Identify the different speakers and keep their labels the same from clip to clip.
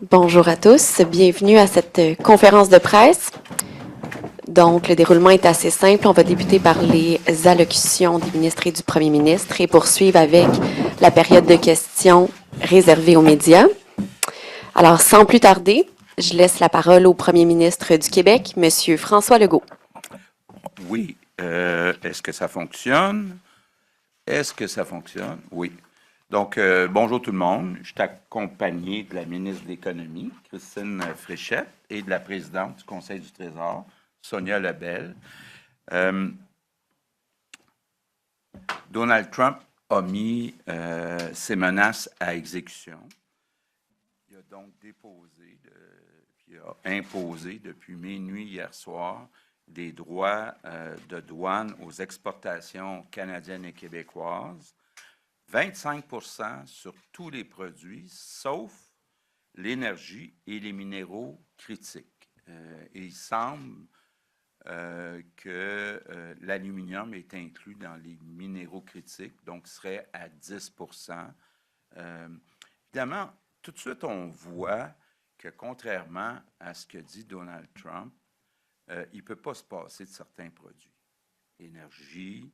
Speaker 1: Bonjour à tous, bienvenue à cette conférence de presse. Donc, le déroulement est assez simple. On va débuter par les allocutions des ministres et du premier ministre et poursuivre avec la période de questions réservée aux médias. Alors, sans plus tarder, je laisse la parole au premier ministre du Québec, M. François Legault.
Speaker 2: Oui. Est-ce que ça fonctionne? Est-ce que ça fonctionne? Oui. Donc, bonjour tout le monde. Je suis accompagné de la ministre de l'Économie, Christine Fréchette, et de la présidente du Conseil du Trésor, Sonia Lebel. Donald Trump a mis ses menaces à exécution. Il a donc déposé, puis a imposé depuis minuit hier soir des droits de douane aux exportations canadiennes et québécoises, 25 sur tous les produits, sauf l'énergie et les minéraux critiques. Et il semble que l'aluminium est inclus dans les minéraux critiques, donc serait à 10 Évidemment, tout de suite, on voit que contrairement à ce que dit Donald Trump, il ne peut pas se passer de certains produits. L'énergie,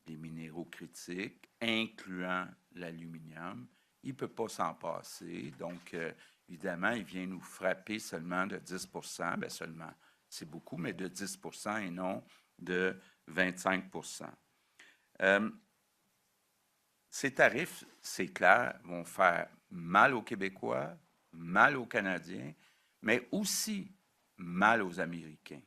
Speaker 2: les minéraux critiques, incluant l'aluminium, il ne peut pas s'en passer. Donc, évidemment, il vient nous frapper seulement de 10 bien seulement, c'est beaucoup, mais de 10 et non de 25 Ces tarifs, c'est clair, vont faire mal aux Québécois, mal aux Canadiens, mais aussi mal aux Américains.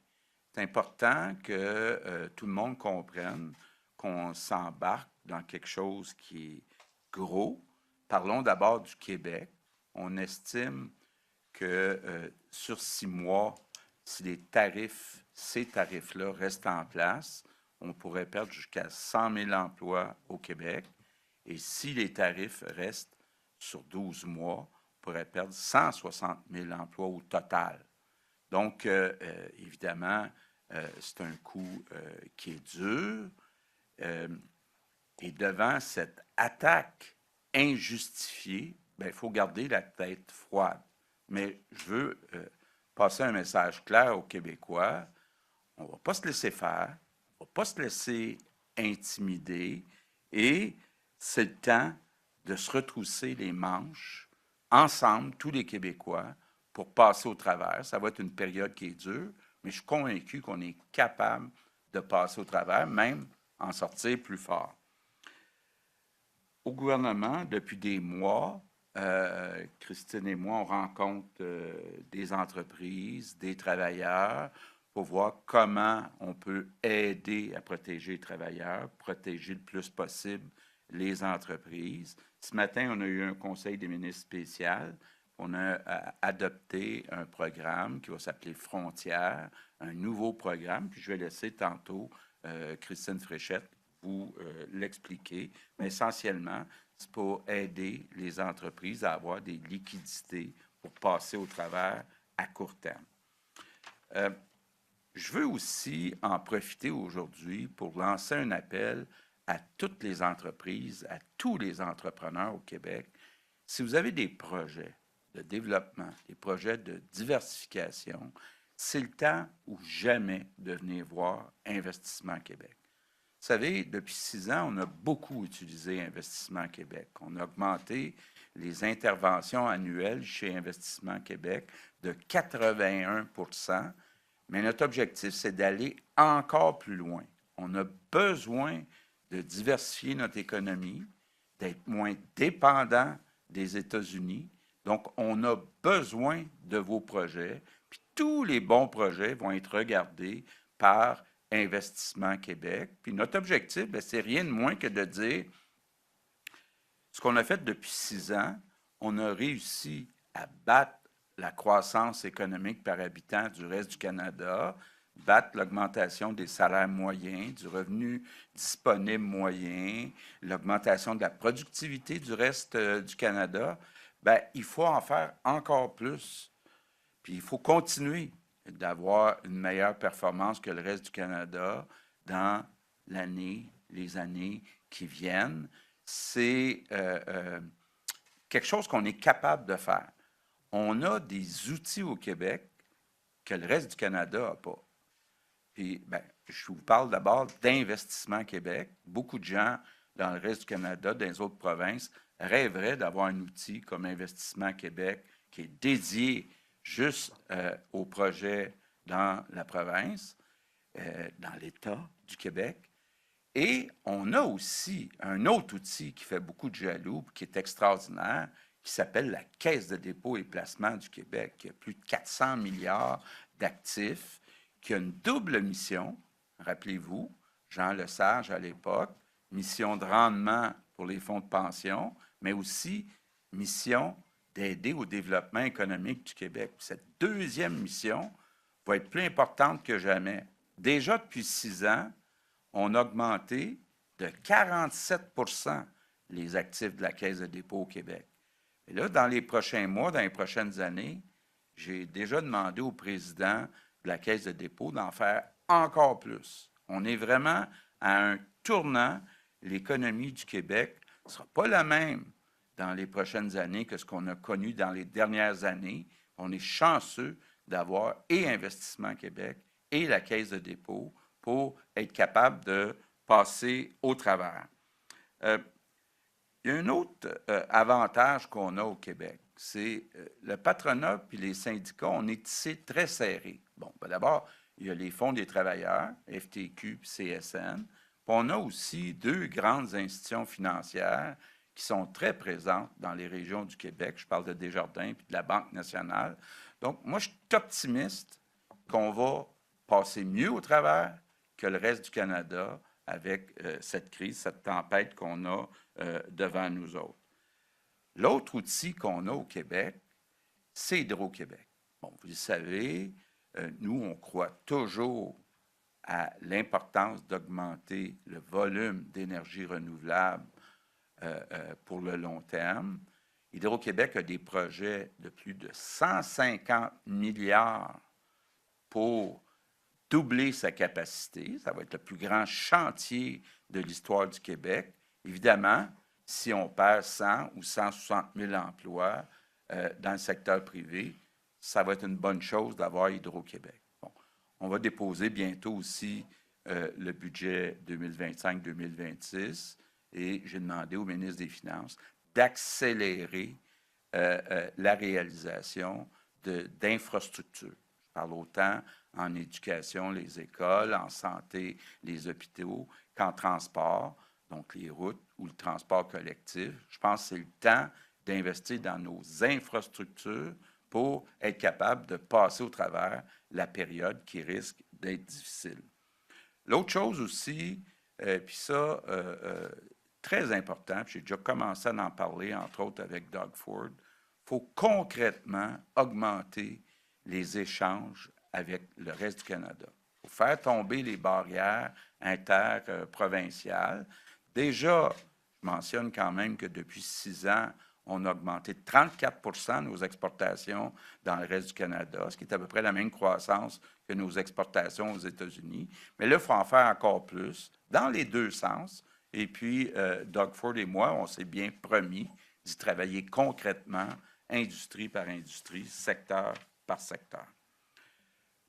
Speaker 2: C'est important que tout le monde comprenne qu'on s'embarque dans quelque chose qui est gros. Parlons d'abord du Québec. On estime que sur 6 mois, si ces tarifs-là restent en place, on pourrait perdre jusqu'à 100 000 emplois au Québec. Et si les tarifs restent sur 12 mois, on pourrait perdre 160 000 emplois au total. Donc, évidemment, c'est un coup qui est dur. Et devant cette attaque injustifiée, il faut garder la tête froide. Mais je veux passer un message clair aux Québécois. On ne va pas se laisser faire, on ne va pas se laisser intimider et c'est le temps de se retrousser les manches ensemble, tous les Québécois, pour passer au travers. Ça va être une période qui est dure, mais je suis convaincu qu'on est capable de passer au travers, même en sortir plus fort. Au gouvernement, depuis des mois, Christine et moi, on rencontre des entreprises, des travailleurs, pour voir comment on peut aider à protéger les travailleurs, protéger le plus possible les entreprises. Ce matin, on a eu un conseil des ministres spécial. On a adopté un programme qui va s'appeler Frontières, un nouveau programme, puis je vais laisser tantôt Christine Fréchette vous l'expliquer. Mais essentiellement, c'est pour aider les entreprises à avoir des liquidités pour passer au travers à court terme. Je veux aussi en profiter aujourd'hui pour lancer un appel à toutes les entreprises, à tous les entrepreneurs au Québec. Si vous avez des projets de développement, des projets de diversification, c'est le temps ou jamais de venir voir Investissement Québec. Vous savez, depuis 6 ans, on a beaucoup utilisé Investissement Québec. On a augmenté les interventions annuelles chez Investissement Québec de 81 mais notre objectif, c'est d'aller encore plus loin. On a besoin de diversifier notre économie, d'être moins dépendant des États-Unis. Donc, on a besoin de vos projets. Puis tous les bons projets vont être regardés par Investissement Québec. Puis notre objectif, c'est rien de moins que de dire ce qu'on a fait depuis 6 ans, on a réussi à battre la croissance économique par habitant du reste du Canada, battre l'augmentation des salaires moyens, du revenu disponible moyen, l'augmentation de la productivité du reste du Canada. Il faut en faire encore plus. Puis il faut continuer d'avoir une meilleure performance que le reste du Canada dans les années qui viennent. C'est quelque chose qu'on est capable de faire. on a des outils au Québec que le reste du Canada n'a pas. Puis, ben, je vous parle d'abord d'Investissement Québec. Beaucoup de gens dans le reste du Canada, dans les autres provinces, rêveraient d'avoir un outil comme Investissement Québec qui est dédié juste aux projets dans la province, dans l'État du Québec. Et on a aussi un autre outil qui fait beaucoup de jaloux, qui est extraordinaire, qui s'appelle la Caisse de dépôt et placement du Québec, qui a plus de 400 milliards d'actifs, qui a une double mission, rappelez-vous, Jean Lesage à l'époque, mission de rendement pour les fonds de pension, mais aussi mission d'aider au développement économique du Québec. Cette deuxième mission va être plus importante que jamais. Déjà depuis 6 ans, on a augmenté de 47 les actifs de la Caisse de dépôt au Québec. Et là, dans les prochains mois, dans les prochaines années, j'ai déjà demandé au président de la Caisse de dépôt d'en faire encore plus. On est vraiment à un tournant. L'économie du Québec ne sera pas la même dans les prochaines années que ce qu'on a connu dans les dernières années. On est chanceux d'avoir et Investissement Québec et la Caisse de dépôt pour être capable de passer au travers. Il y a un autre avantage qu'on a au Québec, c'est le patronat puis les syndicats, on est tissé très serré. Bon, ben d'abord, il y a les fonds des travailleurs, FTQ puis CSN. Puis on a aussi 2 grandes institutions financières qui sont très présentes dans les régions du Québec. Je parle de Desjardins puis de la Banque nationale. Donc, moi, je suis optimiste qu'on va passer mieux au travers que le reste du Canada avec cette crise, cette tempête qu'on a devant nous autres. L'autre outil qu'on a au Québec, c'est Hydro-Québec. Bon, vous le savez, nous, on croit toujours à l'importance d'augmenter le volume d'énergie renouvelable pour le long terme. Hydro-Québec a des projets de plus de 150 milliards pour doubler sa capacité. Ça va être le plus grand chantier de l'histoire du Québec. Évidemment, si on perd 100 ou 160 000 emplois dans le secteur privé, ça va être une bonne chose d'avoir Hydro-Québec. Bon, on va déposer bientôt aussi le budget 2025-2026 et j'ai demandé au ministre des Finances d'accélérer la réalisation d'infrastructures. Je parle autant en éducation, les écoles, en santé, les hôpitaux, qu'en transport, donc les routes ou le transport collectif. Je pense que c'est le temps d'investir dans nos infrastructures pour être capable de passer au travers la période qui risque d'être difficile. L'autre chose aussi, puis ça, très important, puis j'ai déjà commencé à en parler, entre autres avec Doug Ford, il faut concrètement augmenter les échanges avec le reste du Canada. Il faut faire tomber les barrières interprovinciales. Déjà, je mentionne quand même que depuis 6 ans, on a augmenté de 34 nos exportations dans le reste du Canada, ce qui est à peu près la même croissance que nos exportations aux États-Unis. Mais là, il faut en faire encore plus, dans les deux sens. Et puis, Doug Ford et moi, on s'est bien promis d'y travailler concrètement, industrie par industrie, secteur par secteur.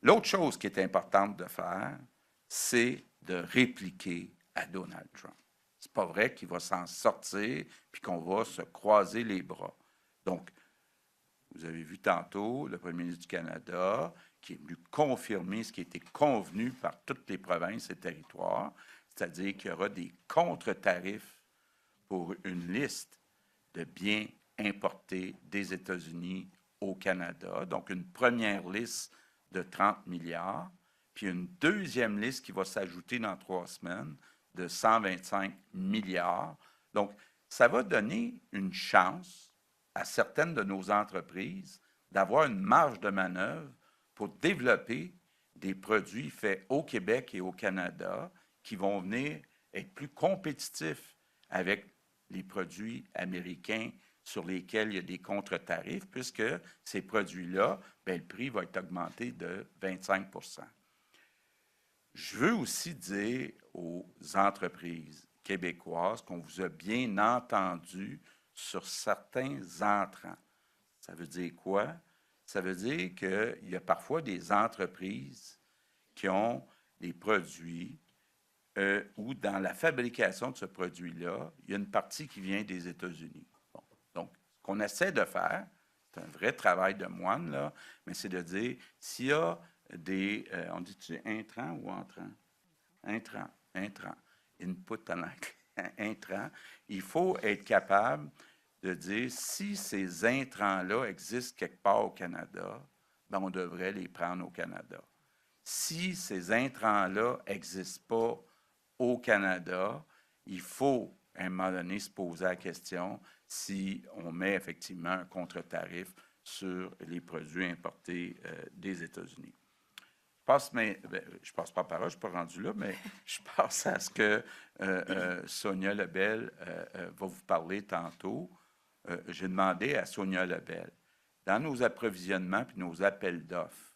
Speaker 2: L'autre chose qui est importante de faire, c'est de répliquer à Donald Trump. C'est pas vrai qu'il va s'en sortir puis qu'on va se croiser les bras. Donc, vous avez vu tantôt le premier ministre du Canada qui est venu confirmer ce qui a été convenu par toutes les provinces et territoires, c'est-à-dire qu'il y aura des contre-tarifs pour une liste de biens importés des États-Unis au Canada. Donc, une première liste de 30 milliards, puis une deuxième liste qui va s'ajouter dans 3 semaines de 125 milliards. Donc, ça va donner une chance à certaines de nos entreprises d'avoir une marge de manœuvre pour développer des produits faits au Québec et au Canada qui vont venir être plus compétitifs avec les produits américains sur lesquels il y a des contre-tarifs, puisque ces produits-là, bien, le prix va être augmenté de 25 %. Je veux aussi dire aux entreprises québécoises qu'on vous a bien entendu sur certains entrants. Ça veut dire quoi? Ça veut dire qu'il y a parfois des entreprises qui ont des produits où dans la fabrication de ce produit-là, il y a une partie qui vient des États-Unis. Bon. Donc, ce qu'on essaie de faire, c'est un vrai travail de moine, là, mais c'est de dire, s'il y a des, on dit-tu intrants ou entrants? Intrants. Input en anglais, intrants. Il faut être capable de dire, si ces intrants-là existent quelque part au Canada, ben on devrait les prendre au Canada. Si ces intrants-là n'existent pas au Canada, il faut, à un moment donné, se poser la question si on met effectivement un contre-tarif sur les produits importés des États-Unis. Je passe pas par là, je ne suis pas rendu là, mais je passe à ce que Sonia Lebel va vous parler tantôt. J'ai demandé à Sonia Lebel, dans nos approvisionnements et nos appels d'offres,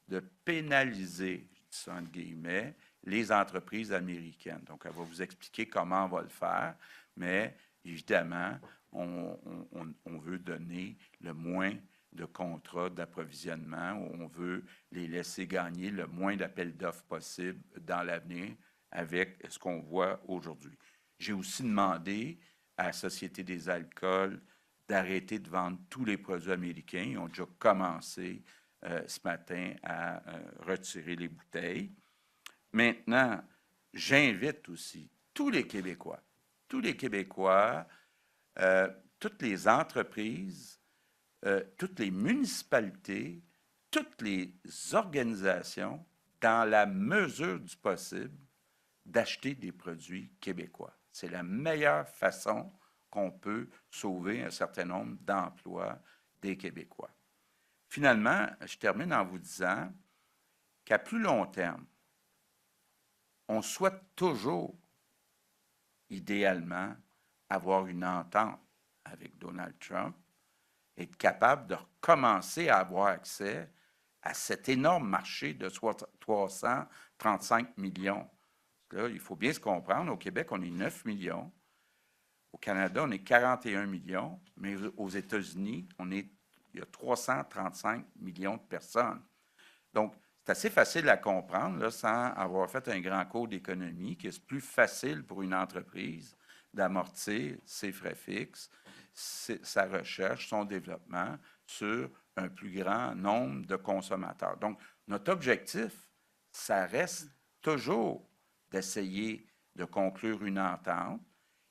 Speaker 2: de pénaliser, je dis ça entre guillemets, les entreprises américaines. Donc, elle va vous expliquer comment on va le faire, mais évidemment, on veut donner le moins de contrats d'approvisionnement, où on veut les laisser gagner le moins d'appels d'offres possible dans l'avenir avec ce qu'on voit aujourd'hui. J'ai aussi demandé à la Société des alcools d'arrêter de vendre tous les produits américains. Ils ont déjà commencé ce matin à retirer les bouteilles. Maintenant, j'invite aussi tous les Québécois, toutes les entreprises, toutes les municipalités, toutes les organisations, dans la mesure du possible, d'acheter des produits québécois. C'est la meilleure façon qu'on peut sauver un certain nombre d'emplois des Québécois. Finalement, je termine en vous disant qu'à plus long terme, on souhaite toujours, idéalement, avoir une entente avec Donald Trump, être capable de recommencer à avoir accès à cet énorme marché de 335 millions. Là, il faut bien se comprendre, au Québec, on est 9 millions. Au Canada, on est 41 millions, mais aux États-Unis, il y a 335 millions de personnes. Donc, c'est assez facile à comprendre, là, sans avoir fait un grand cours d'économie, que c'est plus facile pour une entreprise d'amortir ses frais fixes, sa recherche, son développement sur un plus grand nombre de consommateurs. Donc, notre objectif, ça reste toujours d'essayer de conclure une entente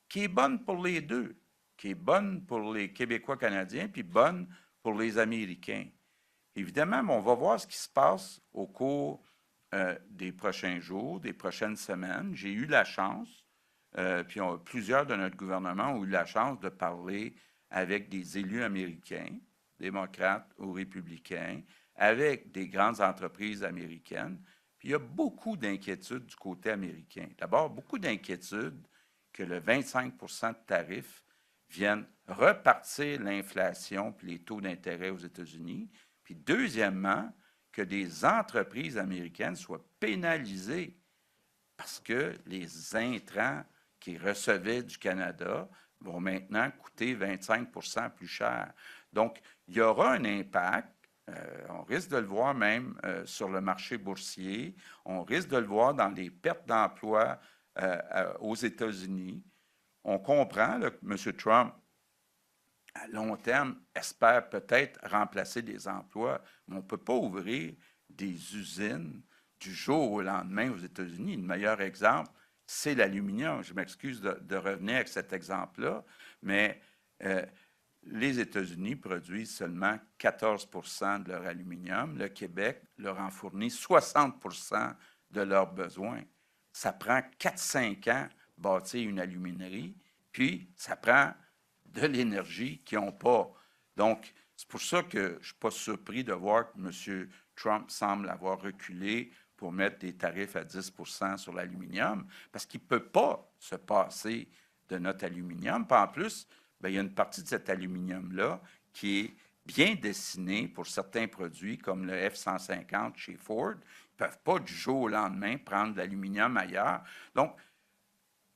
Speaker 2: qui est bonne pour les deux, qui est bonne pour les Québécois canadiens, puis bonne pour les Américains. Évidemment, on va voir ce qui se passe au cours des prochains jours, des prochaines semaines. J'ai eu la chance, puis plusieurs de notre gouvernement ont eu la chance de parler avec des élus américains, démocrates ou républicains, avec des grandes entreprises américaines. Puis il y a beaucoup d'inquiétudes du côté américain. D'abord, beaucoup d'inquiétudes que le 25 de tarifs viennent repartir l'inflation puis les taux d'intérêt aux États-Unis. Puis deuxièmement, que des entreprises américaines soient pénalisées parce que les intrants qu'ils recevaient du Canada vont maintenant coûter 25 plus cher. Donc, il y aura un impact. On risque de le voir même sur le marché boursier. On risque de le voir dans les pertes d'emplois aux États-Unis. On comprend là, que M. Trump, à long terme, espère peut-être remplacer des emplois, mais on ne peut pas ouvrir des usines du jour au lendemain aux États-Unis. Le meilleur exemple, c'est l'aluminium. Je m'excuse de revenir avec cet exemple-là, mais les États-Unis produisent seulement 14 de leur aluminium. Le Québec leur en fournit 60 de leurs besoins. Ça prend 4-5 ans bâtir une aluminerie, puis ça prend de l'énergie qu'ils n'ont pas. Donc, c'est pour ça que je ne suis pas surpris de voir que M. Trump semble avoir reculé pour mettre des tarifs à 10 sur l'aluminium, parce qu'il ne peut pas se passer de notre aluminium. Puis en plus, bien, il y a une partie de cet aluminium-là qui est bien destiné pour certains produits, comme le F-150 chez Ford. Ils ne peuvent pas du jour au lendemain prendre de l'aluminium ailleurs. Donc,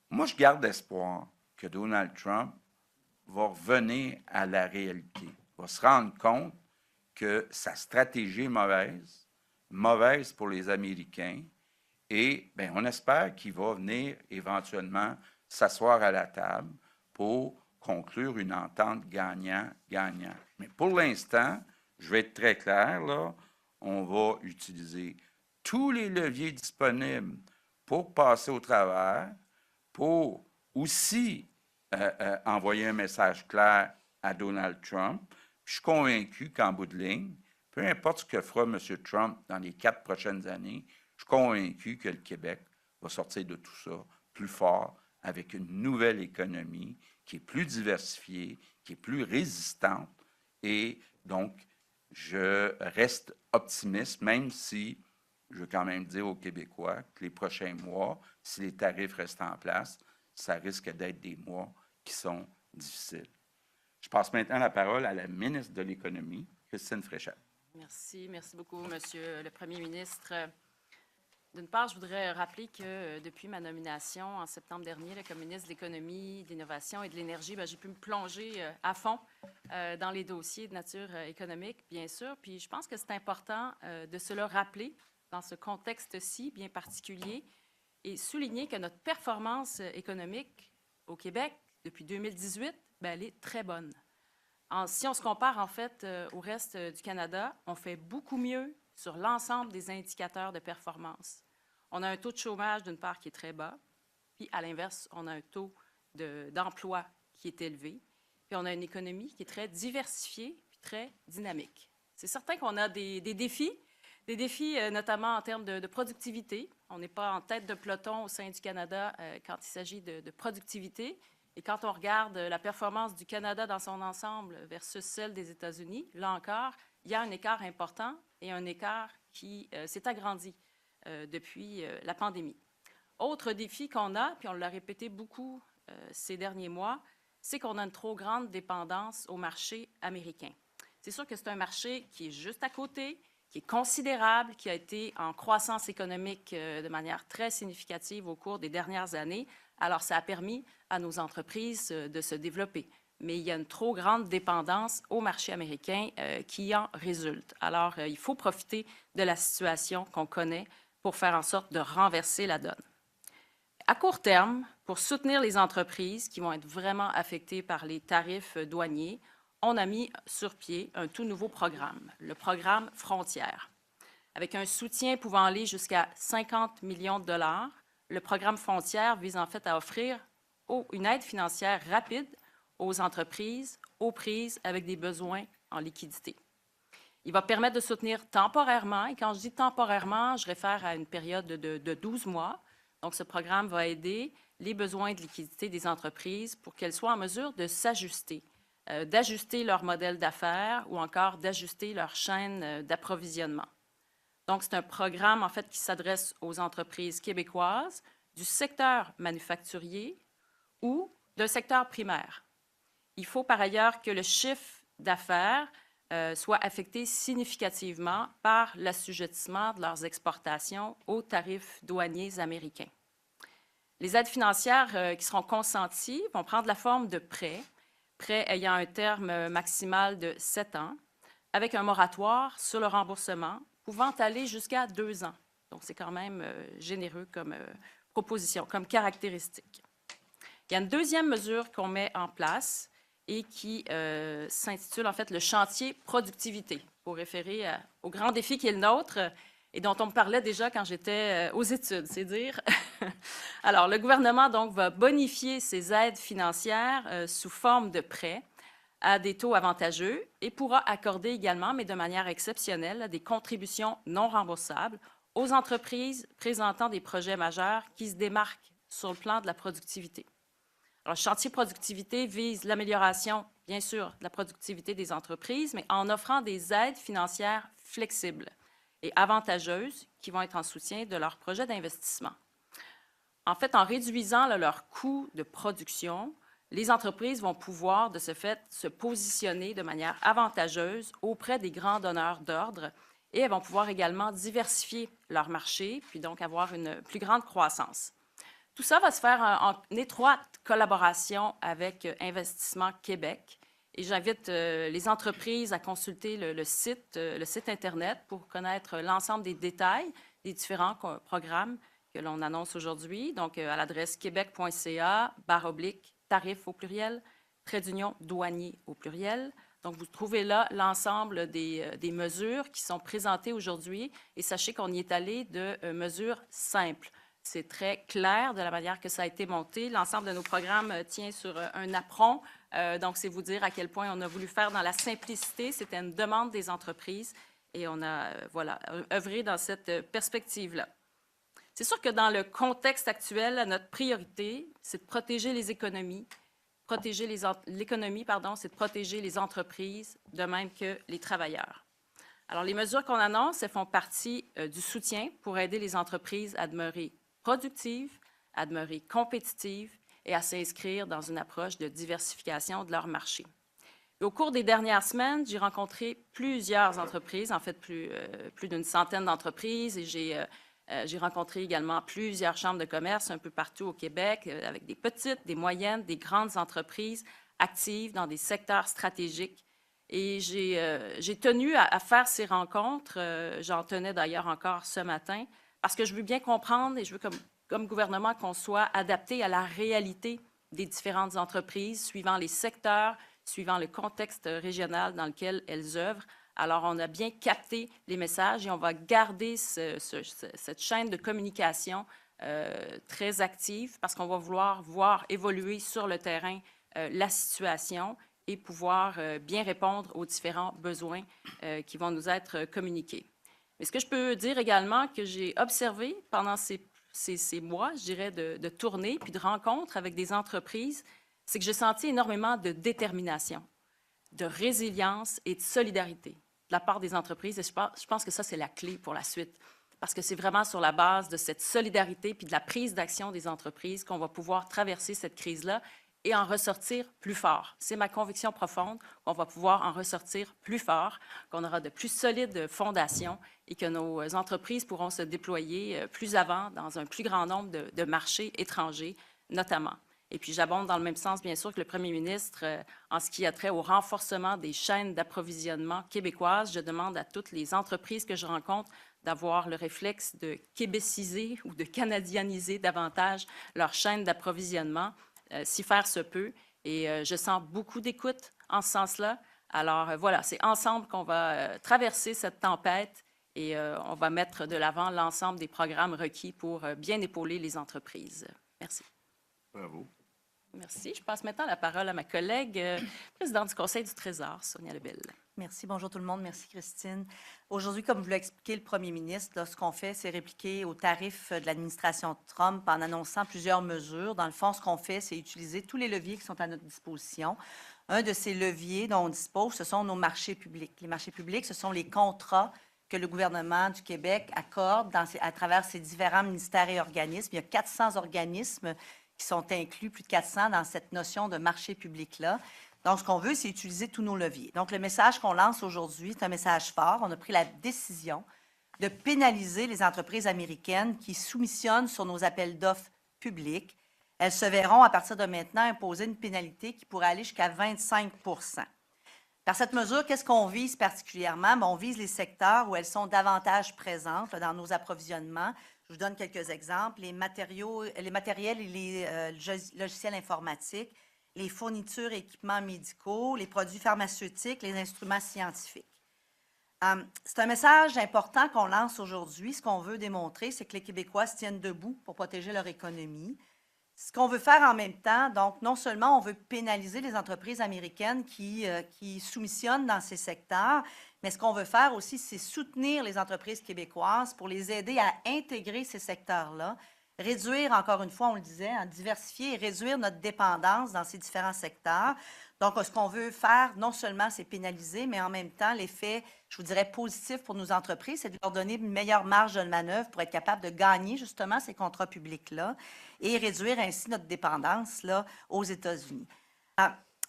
Speaker 2: moi, je garde espoir que Donald Trump va revenir à la réalité. va se rendre compte que sa stratégie est mauvaise pour les Américains, et bien, on espère qu'il va venir éventuellement s'asseoir à la table pour conclure une entente gagnant-gagnant. Mais pour l'instant, je vais être très clair, là, on va utiliser tous les leviers disponibles pour passer au travers, pour aussi envoyer un message clair à Donald Trump. Je suis convaincu qu'en bout de ligne, peu importe ce que fera M. Trump dans les 4 prochaines années, je suis convaincu que le Québec va sortir de tout ça plus fort, avec une nouvelle économie qui est plus diversifiée, qui est plus résistante. Et donc, je reste optimiste, même si je veux quand même dire aux Québécois que les prochains mois, si les tarifs restent en place, ça risque d'être des mois qui sont difficiles. Je passe maintenant la parole à la ministre de l'Économie, Christine Fréchette.
Speaker 3: Merci. Merci beaucoup, Monsieur le Premier ministre. D'une part, je voudrais rappeler que depuis ma nomination en septembre dernier comme ministre de l'Économie, de l'Innovation et de l'Énergie, j'ai pu me plonger à fond dans les dossiers de nature économique, bien sûr. Puis je pense que c'est important de se le rappeler dans ce contexte-ci bien particulier et souligner que notre performance économique au Québec depuis 2018, elle est très bonne. Si on se compare en fait au reste du Canada, on fait beaucoup mieux sur l'ensemble des indicateurs de performance. On a un taux de chômage, d'une part, qui est très bas, puis à l'inverse, on a un taux d'emploi qui est élevé, puis on a une économie qui est très diversifiée puis très dynamique. C'est certain qu'on a des défis notamment en termes de productivité. On n'est pas en tête de peloton au sein du Canada quand il s'agit de productivité. Et quand on regarde la performance du Canada dans son ensemble versus celle des États-Unis, là encore, il y a un écart important et un écart qui s'est agrandi depuis la pandémie. Autre défi qu'on a, puis on l'a répété beaucoup ces derniers mois, c'est qu'on a une trop grande dépendance au marché américain. C'est sûr que c'est un marché qui est juste à côté, qui est considérable, qui a été en croissance économique de manière très significative au cours des dernières années. Alors, ça a permis à nos entreprises de se développer. Mais il y a une trop grande dépendance au marché américain qui en résulte. Alors, il faut profiter de la situation qu'on connaît pour faire en sorte de renverser la donne. À court terme, pour soutenir les entreprises qui vont être vraiment affectées par les tarifs douaniers, on a mis sur pied un tout nouveau programme, le programme Frontières. Avec un soutien pouvant aller jusqu'à 50 millions de dollars, le programme Frontières vise en fait à offrir une aide financière rapide aux entreprises, aux prises avec des besoins en liquidité. Il va permettre de soutenir temporairement, et quand je dis temporairement, je réfère à une période de 12 mois. Donc, ce programme va aider les besoins de liquidité des entreprises pour qu'elles soient en mesure de s'ajuster, d'ajuster leur modèle d'affaires ou encore d'ajuster leur chaîne d'approvisionnement. Donc, c'est un programme, en fait, qui s'adresse aux entreprises québécoises du secteur manufacturier ou d'un secteur primaire. Il faut par ailleurs que le chiffre d'affaires soit affecté significativement par l'assujettissement de leurs exportations aux tarifs douaniers américains. Les aides financières qui seront consenties vont prendre la forme de prêts ayant un terme maximal de 7 ans, avec un moratoire sur le remboursement pouvant aller jusqu'à 2 ans. Donc, c'est quand même généreux comme proposition, comme caractéristique. Il y a une deuxième mesure qu'on met en place et qui s'intitule en fait le chantier productivité, pour référer au grand défi qui est le nôtre et dont on me parlait déjà quand j'étais aux études, c'est dire. Alors, le gouvernement donc va bonifier ces aides financières sous forme de prêts à des taux avantageux et pourra accorder également, mais de manière exceptionnelle, des contributions non remboursables aux entreprises présentant des projets majeurs qui se démarquent sur le plan de la productivité. Alors, le chantier productivité vise l'amélioration, bien sûr, de la productivité des entreprises, mais en offrant des aides financières flexibles et avantageuses qui vont être en soutien de leurs projets d'investissement. En fait, en réduisant leur coût de production, les entreprises vont pouvoir, de ce fait, se positionner de manière avantageuse auprès des grands donneurs d'ordre et elles vont pouvoir également diversifier leur marché, puis donc avoir une plus grande croissance. Tout ça va se faire en étroite collaboration avec Investissement Québec Et j'invite les entreprises à consulter le site Internet pour connaître l'ensemble des détails des différents programmes que l'on annonce aujourd'hui. Donc, à l'adresse québec.ca/tarif au pluriel, trait d'union douanier au pluriel. Donc, vous trouvez là l'ensemble des mesures qui sont présentées aujourd'hui. Et sachez qu'on y est allé de mesures simples. C'est très clair de la manière que ça a été monté. L'ensemble de nos programmes tient sur un apron. Donc, c'est vous dire à quel point on a voulu faire dans la simplicité. C'était une demande des entreprises et on a œuvré dans cette perspective-là. C'est sûr que dans le contexte actuel, notre priorité, c'est de protéger les économies. L'économie, c'est de protéger les entreprises, de même que les travailleurs. Alors, les mesures qu'on annonce, elles font partie du soutien pour aider les entreprises à demeurer productives, à demeurer compétitives et à s'inscrire dans une approche de diversification de leur marché. Et au cours des dernières semaines, j'ai rencontré plusieurs entreprises, en fait plus d'une centaine d'entreprises, et j'ai rencontré également plusieurs chambres de commerce un peu partout au Québec, avec des petites, des moyennes, des grandes entreprises actives dans des secteurs stratégiques. Et j'ai tenu à faire ces rencontres, j'en tenais d'ailleurs encore ce matin, parce que je veux bien comprendre et je veux comme gouvernement qu'on soit adapté à la réalité des différentes entreprises, suivant les secteurs, suivant le contexte régional dans lequel elles œuvrent. Alors, on a bien capté les messages et on va garder cette chaîne de communication très active parce qu'on va vouloir voir évoluer sur le terrain la situation et pouvoir bien répondre aux différents besoins qui vont nous être communiqués. Mais ce que je peux dire également que j'ai observé pendant ces mois, je dirais, de tournées puis de rencontres avec des entreprises, c'est que j'ai senti énormément de détermination, de résilience et de solidarité de la part des entreprises. Et je pense que ça, c'est la clé pour la suite. Parce que c'est vraiment sur la base de cette solidarité puis de la prise d'action des entreprises qu'on va pouvoir traverser cette crise-là et en ressortir plus fort. C'est ma conviction profonde qu'on va pouvoir en ressortir plus fort, qu'on aura de plus solides fondations et que nos entreprises pourront se déployer plus avant dans un plus grand nombre de marchés étrangers, notamment. Et puis, j'abonde dans le même sens, bien sûr, que le premier ministre en ce qui a trait au renforcement des chaînes d'approvisionnement québécoises. Je demande à toutes les entreprises que je rencontre d'avoir le réflexe de québéciser ou de canadianiser davantage leur chaîne d'approvisionnement, si faire se peut. Et je sens beaucoup d'écoute en ce sens-là. Alors, voilà, c'est ensemble qu'on va traverser cette tempête et on va mettre de l'avant l'ensemble des programmes requis pour bien épauler les entreprises. Merci.
Speaker 2: Bravo.
Speaker 3: Merci. Je passe maintenant la parole à ma collègue, présidente du Conseil du Trésor, Sonia Lebel.
Speaker 4: Merci. Bonjour tout le monde. Merci, Christine. Aujourd'hui, comme vous l'a expliqué le premier ministre, là, ce qu'on fait, c'est répliquer aux tarifs de l'administration Trump en annonçant plusieurs mesures. Dans le fond, ce qu'on fait, c'est utiliser tous les leviers qui sont à notre disposition. Un de ces leviers dont on dispose, ce sont nos marchés publics. Les marchés publics, ce sont les contrats que le gouvernement du Québec accorde à travers ses différents ministères et organismes. Il y a 400 organismes qui sont inclus, plus de 400, dans cette notion de marché public-là. Donc, ce qu'on veut, c'est utiliser tous nos leviers. Donc, le message qu'on lance aujourd'hui, c'est un message fort. On a pris la décision de pénaliser les entreprises américaines qui soumissionnent sur nos appels d'offres publics. Elles se verront, à partir de maintenant, imposer une pénalité qui pourrait aller jusqu'à 25 %. Par cette mesure, qu'est-ce qu'on vise particulièrement? Bien, on vise les secteurs où elles sont davantage présentes là, dans nos approvisionnements. Je vous donne quelques exemples. Les matériels et les logiciels informatiques, les fournitures et équipements médicaux, les produits pharmaceutiques, les instruments scientifiques. C'est un message important qu'on lance aujourd'hui. Ce qu'on veut démontrer, c'est que les Québécois se tiennent debout pour protéger leur économie. Ce qu'on veut faire en même temps, donc non seulement on veut pénaliser les entreprises américaines qui soumissionnent dans ces secteurs, mais ce qu'on veut faire aussi, c'est soutenir les entreprises québécoises pour les aider à intégrer ces secteurs-là, réduire, encore une fois, on le disait, diversifier et réduire notre dépendance dans ces différents secteurs. Donc, ce qu'on veut faire, non seulement, c'est pénaliser, mais en même temps, l'effet, je vous dirais, positif pour nos entreprises, c'est de leur donner une meilleure marge de manœuvre pour être capable de gagner, justement, ces contrats publics-là et réduire ainsi notre dépendance là, aux États-Unis.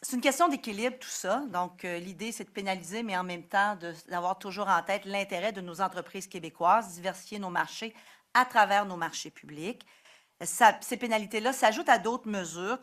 Speaker 4: C'est une question d'équilibre, tout ça. Donc, l'idée, c'est de pénaliser, mais en même temps, d'avoir toujours en tête l'intérêt de nos entreprises québécoises, diversifier nos marchés à travers nos marchés publics. Ces pénalités-là s'ajoutent à d'autres mesures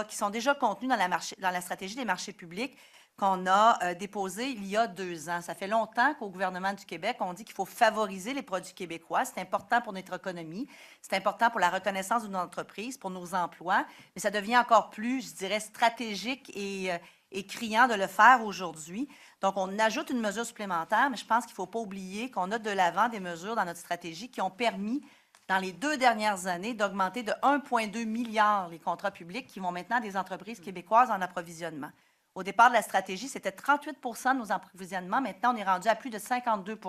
Speaker 4: qui sont déjà contenues dans la stratégie des marchés publics qu'on a déposée il y a 2 ans. Ça fait longtemps qu'au gouvernement du Québec, on dit qu'il faut favoriser les produits québécois. C'est important pour notre économie, c'est important pour la reconnaissance de nos entreprises, pour nos emplois, mais ça devient encore plus, je dirais, stratégique et criant de le faire aujourd'hui. Donc, on ajoute une mesure supplémentaire, mais je pense qu'il ne faut pas oublier qu'on a de l'avant des mesures dans notre stratégie qui ont permis, dans les 2 dernières années, d'augmenter de 1,2 milliard les contrats publics qui vont maintenant à des entreprises québécoises en approvisionnement. Au départ de la stratégie, c'était 38 de nos approvisionnements. Maintenant, on est rendu à plus de 52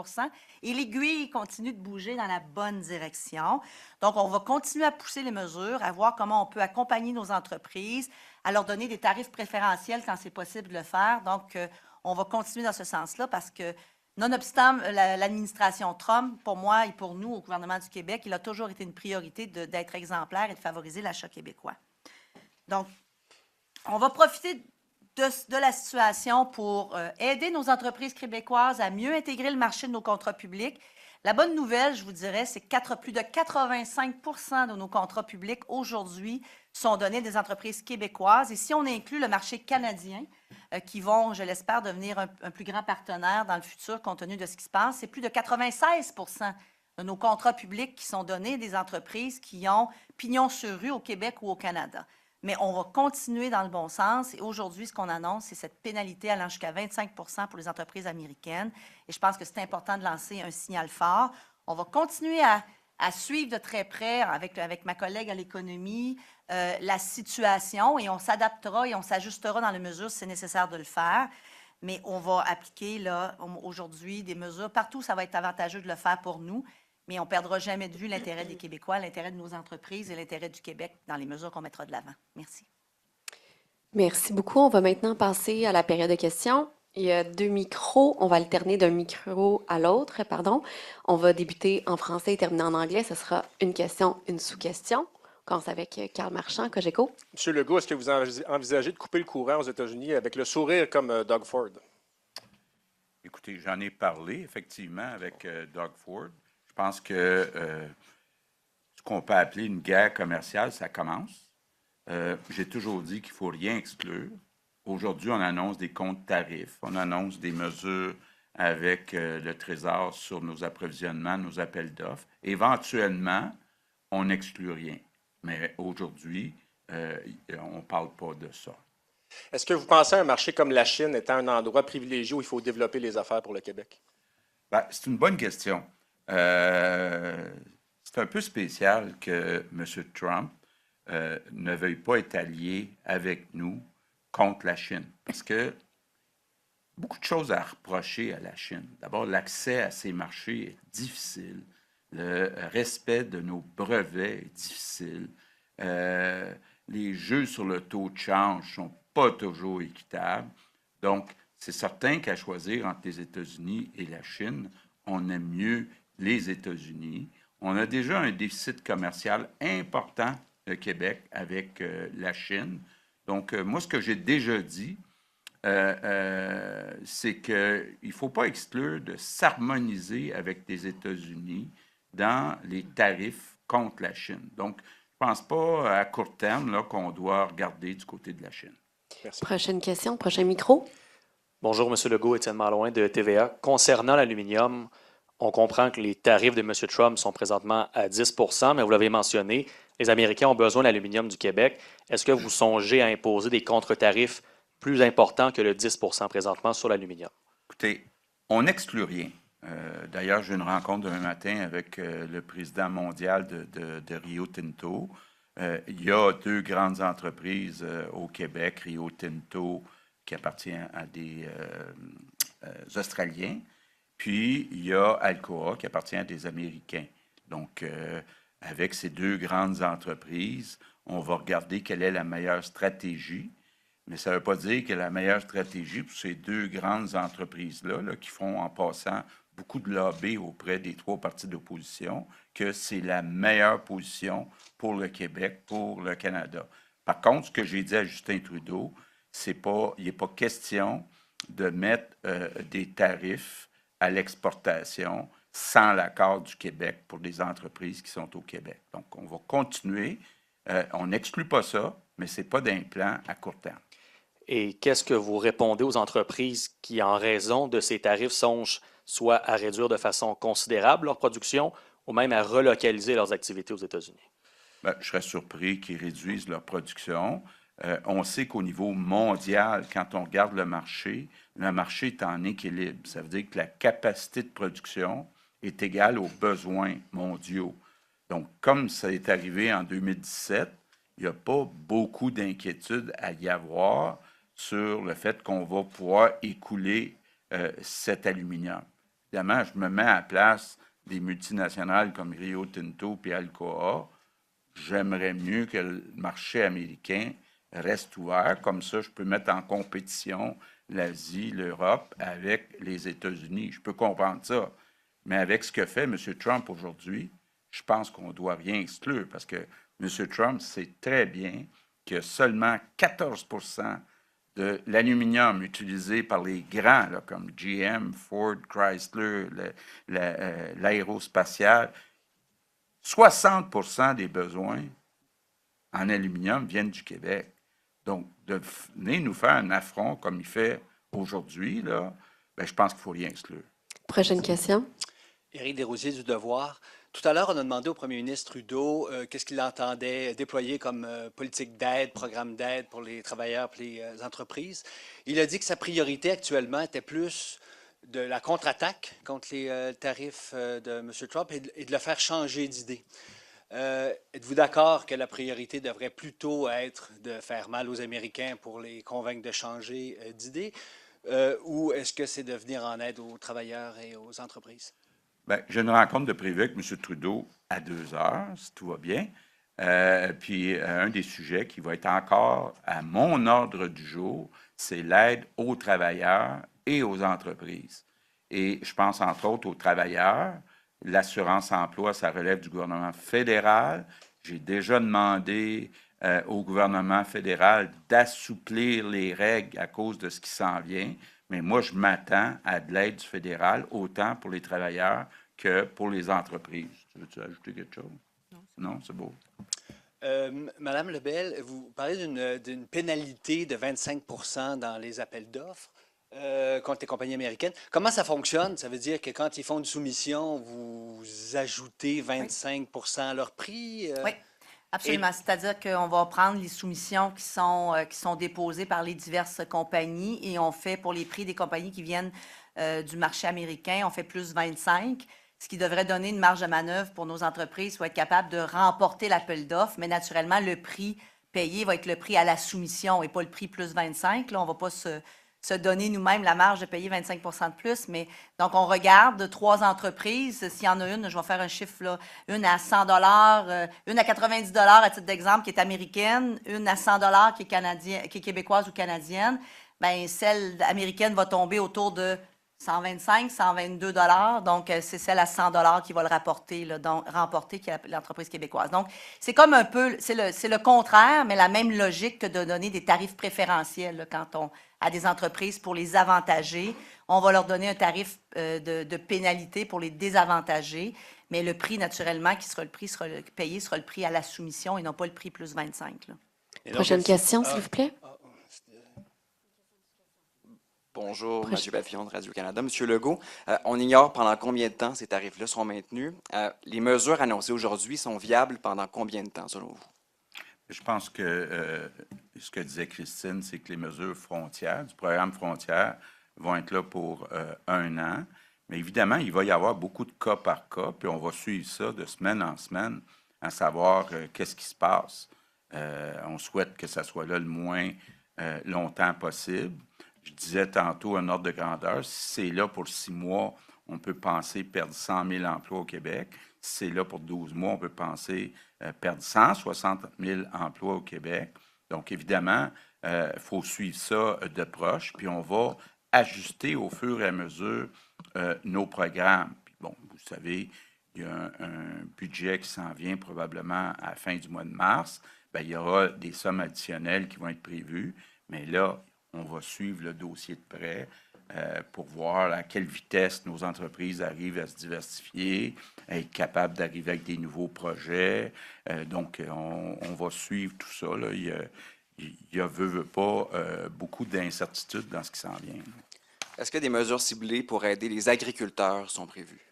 Speaker 4: et l'aiguille continue de bouger dans la bonne direction. Donc, on va continuer à pousser les mesures, à voir comment on peut accompagner nos entreprises, à leur donner des tarifs préférentiels quand c'est possible de le faire. Donc, on va continuer dans ce sens-là parce que, nonobstant l'administration Trump, pour moi et pour nous, au gouvernement du Québec, il a toujours été une priorité d'être exemplaire et de favoriser l'achat québécois. Donc, on va profiter de la situation pour aider nos entreprises québécoises à mieux intégrer le marché de nos contrats publics. La bonne nouvelle, je vous dirais, c'est que plus de 85 de nos contrats publics aujourd'hui sont donnés à des entreprises québécoises. Et si on inclut le marché canadien, qui vont, je l'espère, devenir un plus grand partenaire dans le futur compte tenu de ce qui se passe, c'est plus de 96 de nos contrats publics qui sont donnés à des entreprises qui ont pignon sur rue au Québec ou au Canada. Mais on va continuer dans le bon sens. Et aujourd'hui, ce qu'on annonce, c'est cette pénalité allant jusqu'à 25 pour les entreprises américaines. Et je pense que c'est important de lancer un signal fort. On va continuer à suivre de très près, avec ma collègue à l'économie, la situation. Et on s'adaptera et on s'ajustera dans les mesures si c'est nécessaire de le faire. Mais on va appliquer là aujourd'hui des mesures. Partout, ça va être avantageux de le faire pour nous. Mais on ne perdra jamais de vue l'intérêt des Québécois, l'intérêt de nos entreprises et l'intérêt du Québec dans les mesures qu'on mettra de l'avant. Merci.
Speaker 1: Merci beaucoup. On va maintenant passer à la période de questions. Il y a 2 micros. On va alterner d'un micro à l'autre, pardon. On va débuter en français et terminer en anglais. Ce sera une question, une sous-question. On commence avec Carl Marchand, Cogeco.
Speaker 5: Monsieur Legault, est-ce que vous envisagez de couper le courant aux États-Unis avec le sourire comme Doug Ford?
Speaker 2: Écoutez, j'en ai parlé effectivement avec Doug Ford. Je pense que ce qu'on peut appeler une guerre commerciale, ça commence. J'ai toujours dit qu'il ne faut rien exclure. Aujourd'hui, on annonce des comptes tarifs, on annonce des mesures avec le Trésor sur nos approvisionnements, nos appels d'offres. Éventuellement, on n'exclut rien. Mais aujourd'hui, on ne parle pas de ça.
Speaker 5: Est-ce que vous pensez à un marché comme la Chine étant un endroit privilégié où il faut développer les affaires pour le Québec?
Speaker 2: Ben, c'est une bonne question. C'est un peu spécial que M. Trump ne veuille pas être allié avec nous contre la Chine. Parce que beaucoup de choses à reprocher à la Chine. D'abord, l'accès à ces marchés est difficile. Le respect de nos brevets est difficile. Les jeux sur le taux de change ne sont pas toujours équitables. Donc, c'est certain qu'à choisir entre les États-Unis et la Chine, on aime mieux les États-Unis. On a déjà un déficit commercial important au Québec avec la Chine. Donc, moi, ce que j'ai déjà dit, c'est qu'il ne faut pas exclure de s'harmoniser avec les États-Unis dans les tarifs contre la Chine. Donc, je ne pense pas à court terme là, qu'on doit regarder du côté de la Chine.
Speaker 5: Merci.
Speaker 1: Prochaine question, prochain micro.
Speaker 6: Bonjour, M. Legault, Étienne Malouin de TVA. Concernant l'aluminium, on comprend que les tarifs de M. Trump sont présentement à 10 % mais vous l'avez mentionné, les Américains ont besoin de l'aluminium du Québec. Est-ce que vous songez à imposer des contre-tarifs plus importants que le 10 % présentement sur l'aluminium?
Speaker 2: Écoutez, on n'exclut rien. D'ailleurs, j'ai une rencontre demain matin avec le président mondial de Rio Tinto. Il y a 2 grandes entreprises au Québec, Rio Tinto, qui appartient à des Australiens, puis il y a Alcoa, qui appartient à des Américains. Donc, avec ces 2 grandes entreprises, on va regarder quelle est la meilleure stratégie. Mais ça ne veut pas dire que la meilleure stratégie pour ces 2 grandes entreprises-là, là, qui font en passant beaucoup de lobby auprès des 3 partis d'opposition, que c'est la meilleure position pour le Québec, pour le Canada. Par contre, ce que j'ai dit à Justin Trudeau, il n'est pas question de mettre des tarifs à l'exportation sans l'accord du Québec pour des entreprises qui sont au Québec. Donc, on va continuer. On n'exclut pas ça, mais ce n'est pas d'un plan à court terme.
Speaker 6: Et qu'est-ce que vous répondez aux entreprises qui, en raison de ces tarifs, songent soit à réduire de façon considérable leur production ou même à relocaliser leurs activités aux États-Unis?
Speaker 2: Bien, je serais surpris qu'ils réduisent leur production. On sait qu'au niveau mondial, quand on regarde le marché est en équilibre. Ça veut dire que la capacité de production est égale aux besoins mondiaux. Donc, comme ça est arrivé en 2017, il n'y a pas beaucoup d'inquiétude à y avoir sur le fait qu'on va pouvoir écouler cet aluminium. Évidemment, je me mets à la place des multinationales comme Rio Tinto et Alcoa. J'aimerais mieux que le marché américain reste ouvert. Comme ça, je peux mettre en compétition l'Asie, l'Europe avec les États-Unis. Je peux comprendre ça. Mais avec ce que fait M. Trump aujourd'hui, je pense qu'on ne doit rien exclure parce que M. Trump sait très bien que seulement 14 de l'aluminium utilisé par les grands, là, comme GM, Ford, Chrysler, l'aérospatial, 60 des besoins en aluminium viennent du Québec. Donc, de venir nous faire un affront comme il fait aujourd'hui, là, ben, je pense qu'il ne faut rien exclure.
Speaker 1: Prochaine question.
Speaker 7: Éric Desrosiers du Devoir. Tout à l'heure, on a demandé au premier ministre Trudeau qu'est-ce qu'il entendait déployer comme politique d'aide, programme d'aide pour les travailleurs et les entreprises. Il a dit que sa priorité actuellement était plus de la contre-attaque contre les tarifs de M. Trump et de le faire changer d'idée. Êtes-vous d'accord que la priorité devrait plutôt être de faire mal aux Américains pour les convaincre de changer d'idée ou est-ce que c'est de venir en aide aux travailleurs et aux entreprises?
Speaker 2: Bien, j'ai une rencontre de prévu avec M. Trudeau à 2 heures, si tout va bien. Puis, un des sujets qui va être encore à mon ordre du jour, c'est l'aide aux travailleurs et aux entreprises. Et je pense entre autres aux travailleurs. L'assurance-emploi, ça relève du gouvernement fédéral. J'ai déjà demandé au gouvernement fédéral d'assouplir les règles à cause de ce qui s'en vient. Mais moi, je m'attends à de l'aide du fédéral, autant pour les travailleurs que pour les entreprises. Veux-tu ajouter quelque chose? Non, c'est beau.
Speaker 7: Madame Lebel, vous parlez d'une pénalité de 25 dans les appels d'offres contre les compagnies américaines. Comment ça fonctionne? Ça veut dire que quand ils font une soumission, vous ajoutez 25 à leur prix?
Speaker 4: Oui. Absolument. C'est-à-dire qu'on va prendre les soumissions qui sont déposées par les diverses compagnies et on fait pour les prix des compagnies qui viennent du marché américain, on fait plus 25, ce qui devrait donner une marge de manœuvre pour nos entreprises pour être capables de remporter l'appel d'offres. Mais naturellement, le prix payé va être le prix à la soumission et pas le prix plus 25. Là, on ne va pas se donner nous-mêmes la marge de payer 25 de plus. Mais donc, on regarde 3 entreprises. S'il y en a une, je vais faire un chiffre, là, une à 100 une à 90 à titre d'exemple, qui est américaine, une à 100 qui est canadienne, qui est québécoise ou canadienne. Bien, celle américaine va tomber autour de 125, 122 Donc, c'est celle à 100 qui va le rapporter, là, donc, remporter qui est l'entreprise québécoise. Donc, c'est comme un peu, c'est le contraire, mais la même logique que de donner des tarifs préférentiels là, quand on à des entreprises pour les avantager. On va leur donner un tarif de pénalité pour les désavantager, mais le prix, naturellement, qui sera le prix payé sera le prix à la soumission et non pas le prix plus 25. Là.
Speaker 1: Prochaine question, s'il vous plaît.
Speaker 8: Bonjour, M. Papillon de Radio-Canada. M. Legault, on ignore pendant combien de temps ces tarifs-là seront maintenus. Les mesures annoncées aujourd'hui sont viables pendant combien de temps, selon vous?
Speaker 2: Je pense que ce que disait Christine, c'est que les mesures frontières, du programme frontière, vont être là pour 1 an. Mais évidemment, il va y avoir beaucoup de cas par cas, puis on va suivre ça de semaine en semaine, à savoir qu'est-ce qui se passe. On souhaite que ça soit là le moins longtemps possible. Je disais tantôt un ordre de grandeur, si c'est là pour 6 mois, on peut penser perdre 100 000 emplois au Québec. Si c'est là pour 12 mois, on peut penser perdre 160 000 emplois au Québec. Donc, évidemment, il faut suivre ça de proche, puis on va ajuster au fur et à mesure nos programmes. Puis bon, vous savez, il y a un budget qui s'en vient probablement à la fin du mois de mars. Bien, il y aura des sommes additionnelles qui vont être prévues, mais là, on va suivre le dossier de près pour voir à quelle vitesse nos entreprises arrivent à se diversifier, à être capables d'arriver avec des nouveaux projets. Donc, on va suivre tout ça, là. Il y a, veut pas, beaucoup d'incertitudes dans ce qui s'en vient.
Speaker 8: Est-ce que des mesures ciblées pour aider les agriculteurs sont prévues?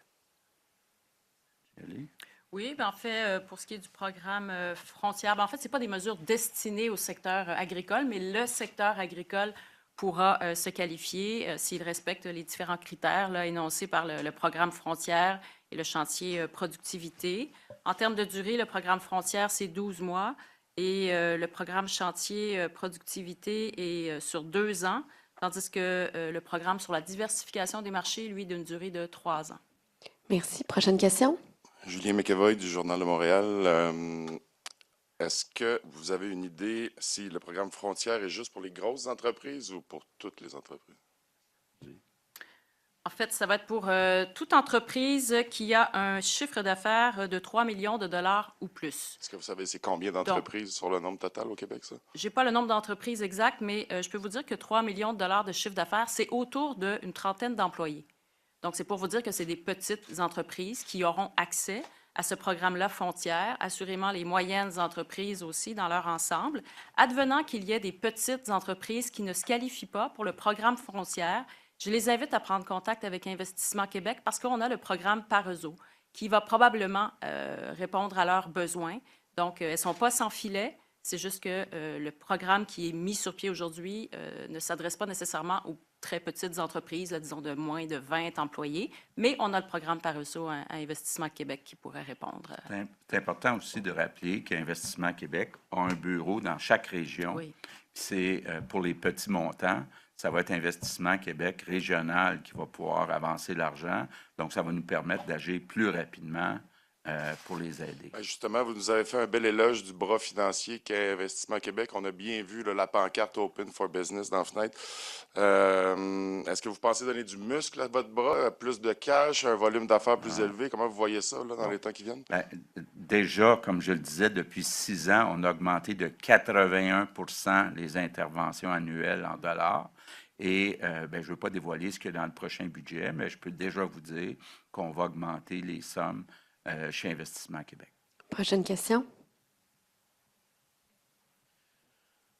Speaker 2: Shelley?
Speaker 3: Oui, ben en fait, pour ce qui est du programme frontière, ben en fait, ce n'est pas des mesures destinées au secteur agricole, mais le secteur agricole pourra se qualifier s'il respecte les différents critères là, énoncés par le programme frontière et le chantier productivité. En termes de durée, le programme frontière, c'est 12 mois et le programme chantier productivité est sur 2 ans, tandis que le programme sur la diversification des marchés, lui, d'une durée de 3 ans.
Speaker 1: Merci. Prochaine question.
Speaker 9: Julien McEvoy du Journal de Montréal. Est-ce que vous avez une idée si le programme Frontières est juste pour les grosses entreprises ou pour toutes les entreprises?
Speaker 3: En fait, ça va être pour toute entreprise qui a un chiffre d'affaires de 3 millions de dollars ou plus.
Speaker 9: Est-ce que vous savez c'est combien d'entreprises sur le nombre total au Québec, ça?
Speaker 3: Je n'ai pas le nombre d'entreprises exact, mais je peux vous dire que 3 millions de dollars de chiffre d'affaires, c'est autour d'une trentaine d'employés. Donc, c'est pour vous dire que c'est des petites entreprises qui auront accès à ce programme-là frontière, assurément les moyennes entreprises aussi dans leur ensemble. Advenant qu'il y ait des petites entreprises qui ne se qualifient pas pour le programme frontière, je les invite à prendre contact avec Investissement Québec parce qu'on a le programme Parezo qui va probablement répondre à leurs besoins. Donc, elles ne sont pas sans filet. C'est juste que le programme qui est mis sur pied aujourd'hui ne s'adresse pas nécessairement aux très petites entreprises, là, disons de moins de 20 employés, mais on a le programme Parezo à Investissement Québec qui pourrait répondre.
Speaker 2: C'est important aussi de rappeler qu'Investissement Québec a un bureau dans chaque région.
Speaker 3: Oui.
Speaker 2: C'est pour les petits montants. Ça va être Investissement Québec régional qui va pouvoir avancer l'argent. Donc, ça va nous permettre d'agir plus rapidement pour les aider.
Speaker 9: Ben, justement, vous nous avez fait un bel éloge du bras financier qu'est Investissement Québec. On a bien vu là, la pancarte Open for Business dans la fenêtre. Est-ce que vous pensez donner du muscle à votre bras, plus de cash, un volume d'affaires plus élevé? Comment vous voyez ça là, dans les temps qui viennent?
Speaker 2: Ben, déjà, comme je le disais, depuis 6 ans, on a augmenté de 81 % les interventions annuelles en dollars. Et je ne veux pas dévoiler ce qu'il y a dans le prochain budget, mais je peux déjà vous dire qu'on va augmenter les sommes chez Investissement Québec.
Speaker 1: Prochaine question.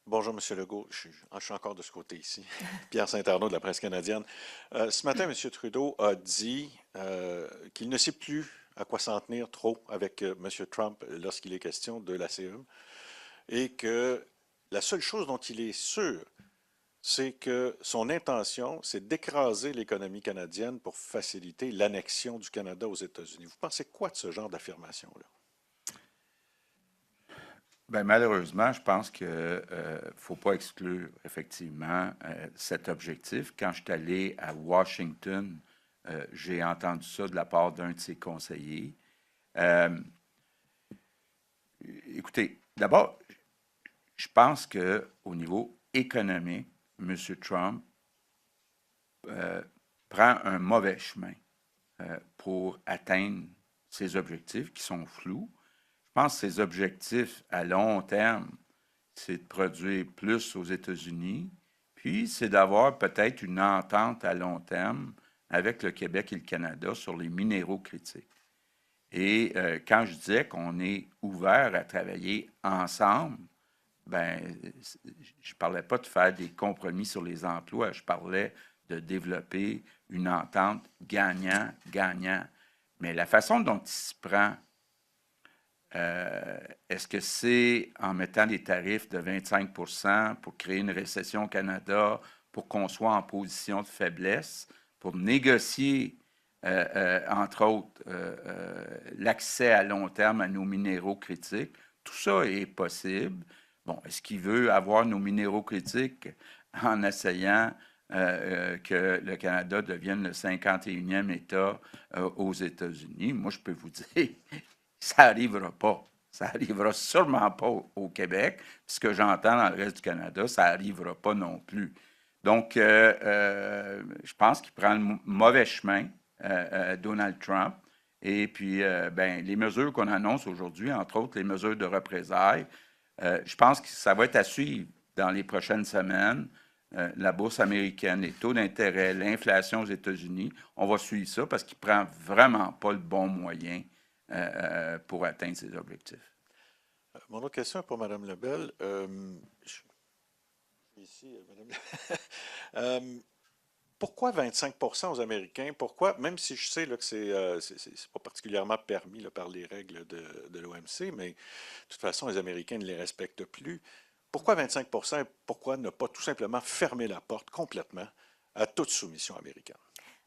Speaker 10: Bonjour, M. Legault. Je suis encore de ce côté ici. Pierre Saint-Arnaud de la Presse canadienne. Ce matin, M. Trudeau a dit qu'il ne sait plus à quoi s'en tenir trop avec M. Trump lorsqu'il est question de la CE et que la seule chose dont il est sûr, c'est que son intention, c'est d'écraser l'économie canadienne pour faciliter l'annexion du Canada aux États-Unis. Vous pensez quoi de ce genre d'affirmation-là?
Speaker 2: Bien, malheureusement, je pense qu'il ne faut pas exclure effectivement cet objectif. Quand je suis allé à Washington, j'ai entendu ça de la part d'un de ses conseillers. Écoutez, d'abord, je pense qu'au niveau économique, M. Trump prend un mauvais chemin pour atteindre ses objectifs qui sont flous. Je pense que ses objectifs à long terme, c'est de produire plus aux États-Unis, puis c'est d'avoir peut-être une entente à long terme avec le Québec et le Canada sur les minéraux critiques. Et quand je disais qu'on est ouvert à travailler ensemble, ben, je ne parlais pas de faire des compromis sur les emplois, je parlais de développer une entente gagnant-gagnant. Mais la façon dont il s'y prend, est-ce que c'est en mettant des tarifs de 25 % pour créer une récession au Canada, pour qu'on soit en position de faiblesse, pour négocier, entre autres, l'accès à long terme à nos minéraux critiques? Tout ça est possible. Bon, est-ce qu'il veut avoir nos minéraux critiques en essayant que le Canada devienne le 51e État aux États-Unis? Moi, je peux vous dire, ça n'arrivera pas. Ça n'arrivera sûrement pas au Québec. Puis ce que j'entends dans le reste du Canada, ça n'arrivera pas non plus. Donc, je pense qu'il prend le mauvais chemin, Donald Trump. Et puis, les mesures qu'on annonce aujourd'hui, entre autres les mesures de représailles, je pense que ça va être à suivre dans les prochaines semaines. la bourse américaine, les taux d'intérêt, l'inflation aux États-Unis. On va suivre ça parce qu'il ne prend vraiment pas le bon moyen pour atteindre ses objectifs.
Speaker 10: Mon autre question est pour Mme Lebel. Je suis ici, Mme. Pourquoi 25 aux Américains? Pourquoi, même si je sais là, que c'est pas particulièrement permis là, par les règles de l'OMC, mais de toute façon, les Américains ne les respectent plus. Pourquoi 25 et pourquoi ne pas tout simplement fermer la porte complètement à toute soumission américaine?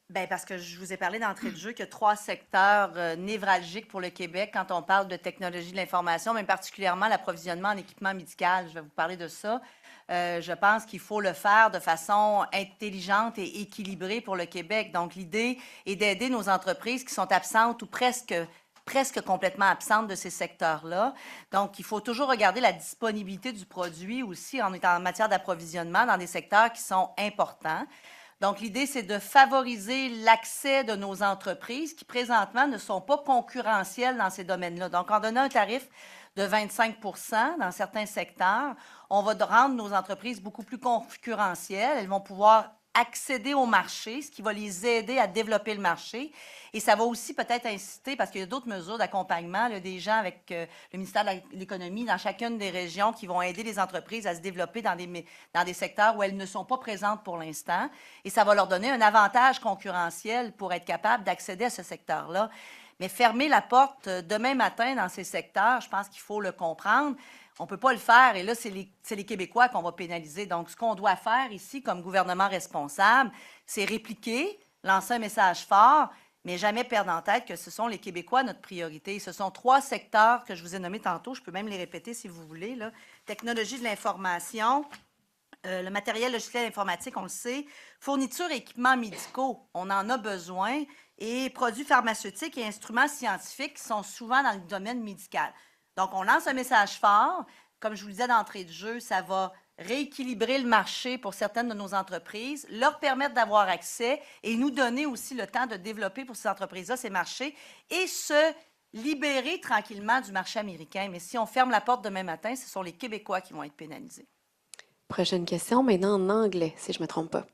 Speaker 4: Bien, parce que je vous ai parlé d'entrée de jeu qu'il y a 3 secteurs névralgiques pour le Québec quand on parle de technologie de l'information, mais particulièrement l'approvisionnement en équipement médical. Je vais vous parler de ça. Je pense qu'il faut le faire de façon intelligente et équilibrée pour le Québec. Donc, l'idée est d'aider nos entreprises qui sont absentes ou presque complètement absentes de ces secteurs-là. Donc, il faut toujours regarder la disponibilité du produit aussi en matière d'approvisionnement dans des secteurs qui sont importants. Donc, l'idée, c'est de favoriser l'accès de nos entreprises qui, présentement, ne sont pas concurrentielles dans ces domaines-là. Donc, en donnant un tarif de 25 dans certains secteurs, on va rendre nos entreprises beaucoup plus concurrentielles. Elles vont pouvoir accéder au marché, ce qui va les aider à développer le marché. Et ça va aussi peut-être inciter, parce qu'il y a d'autres mesures d'accompagnement, des gens avec le ministère de l'Économie dans chacune des régions qui vont aider les entreprises à se développer dans des secteurs où elles ne sont pas présentes pour l'instant. Et ça va leur donner un avantage concurrentiel pour être capable d'accéder à ce secteur-là. Mais fermer la porte demain matin dans ces secteurs, je pense qu'il faut le comprendre. On ne peut pas le faire, et là, c'est les Québécois qu'on va pénaliser. Donc, ce qu'on doit faire ici, comme gouvernement responsable, c'est répliquer, lancer un message fort, mais jamais perdre en tête que ce sont les Québécois notre priorité. Ce sont 3 secteurs que je vous ai nommés tantôt. Je peux même les répéter si vous voulez, là. Technologie de l'information, le matériel logiciel informatique, on le sait, fourniture et équipements médicaux, on en a besoin, et produits pharmaceutiques et instruments scientifiques qui sont souvent dans le domaine médical. Donc, on lance un message fort. Comme je vous le disais d'entrée de jeu, ça va rééquilibrer le marché pour certaines de nos entreprises, leur permettre d'avoir accès et nous donner aussi le temps de développer pour ces entreprises-là ces marchés et se libérer tranquillement du marché américain. Mais si on ferme la porte demain matin, ce sont les Québécois qui vont être pénalisés.
Speaker 1: Prochaine question, maintenant en anglais, si je ne me trompe pas.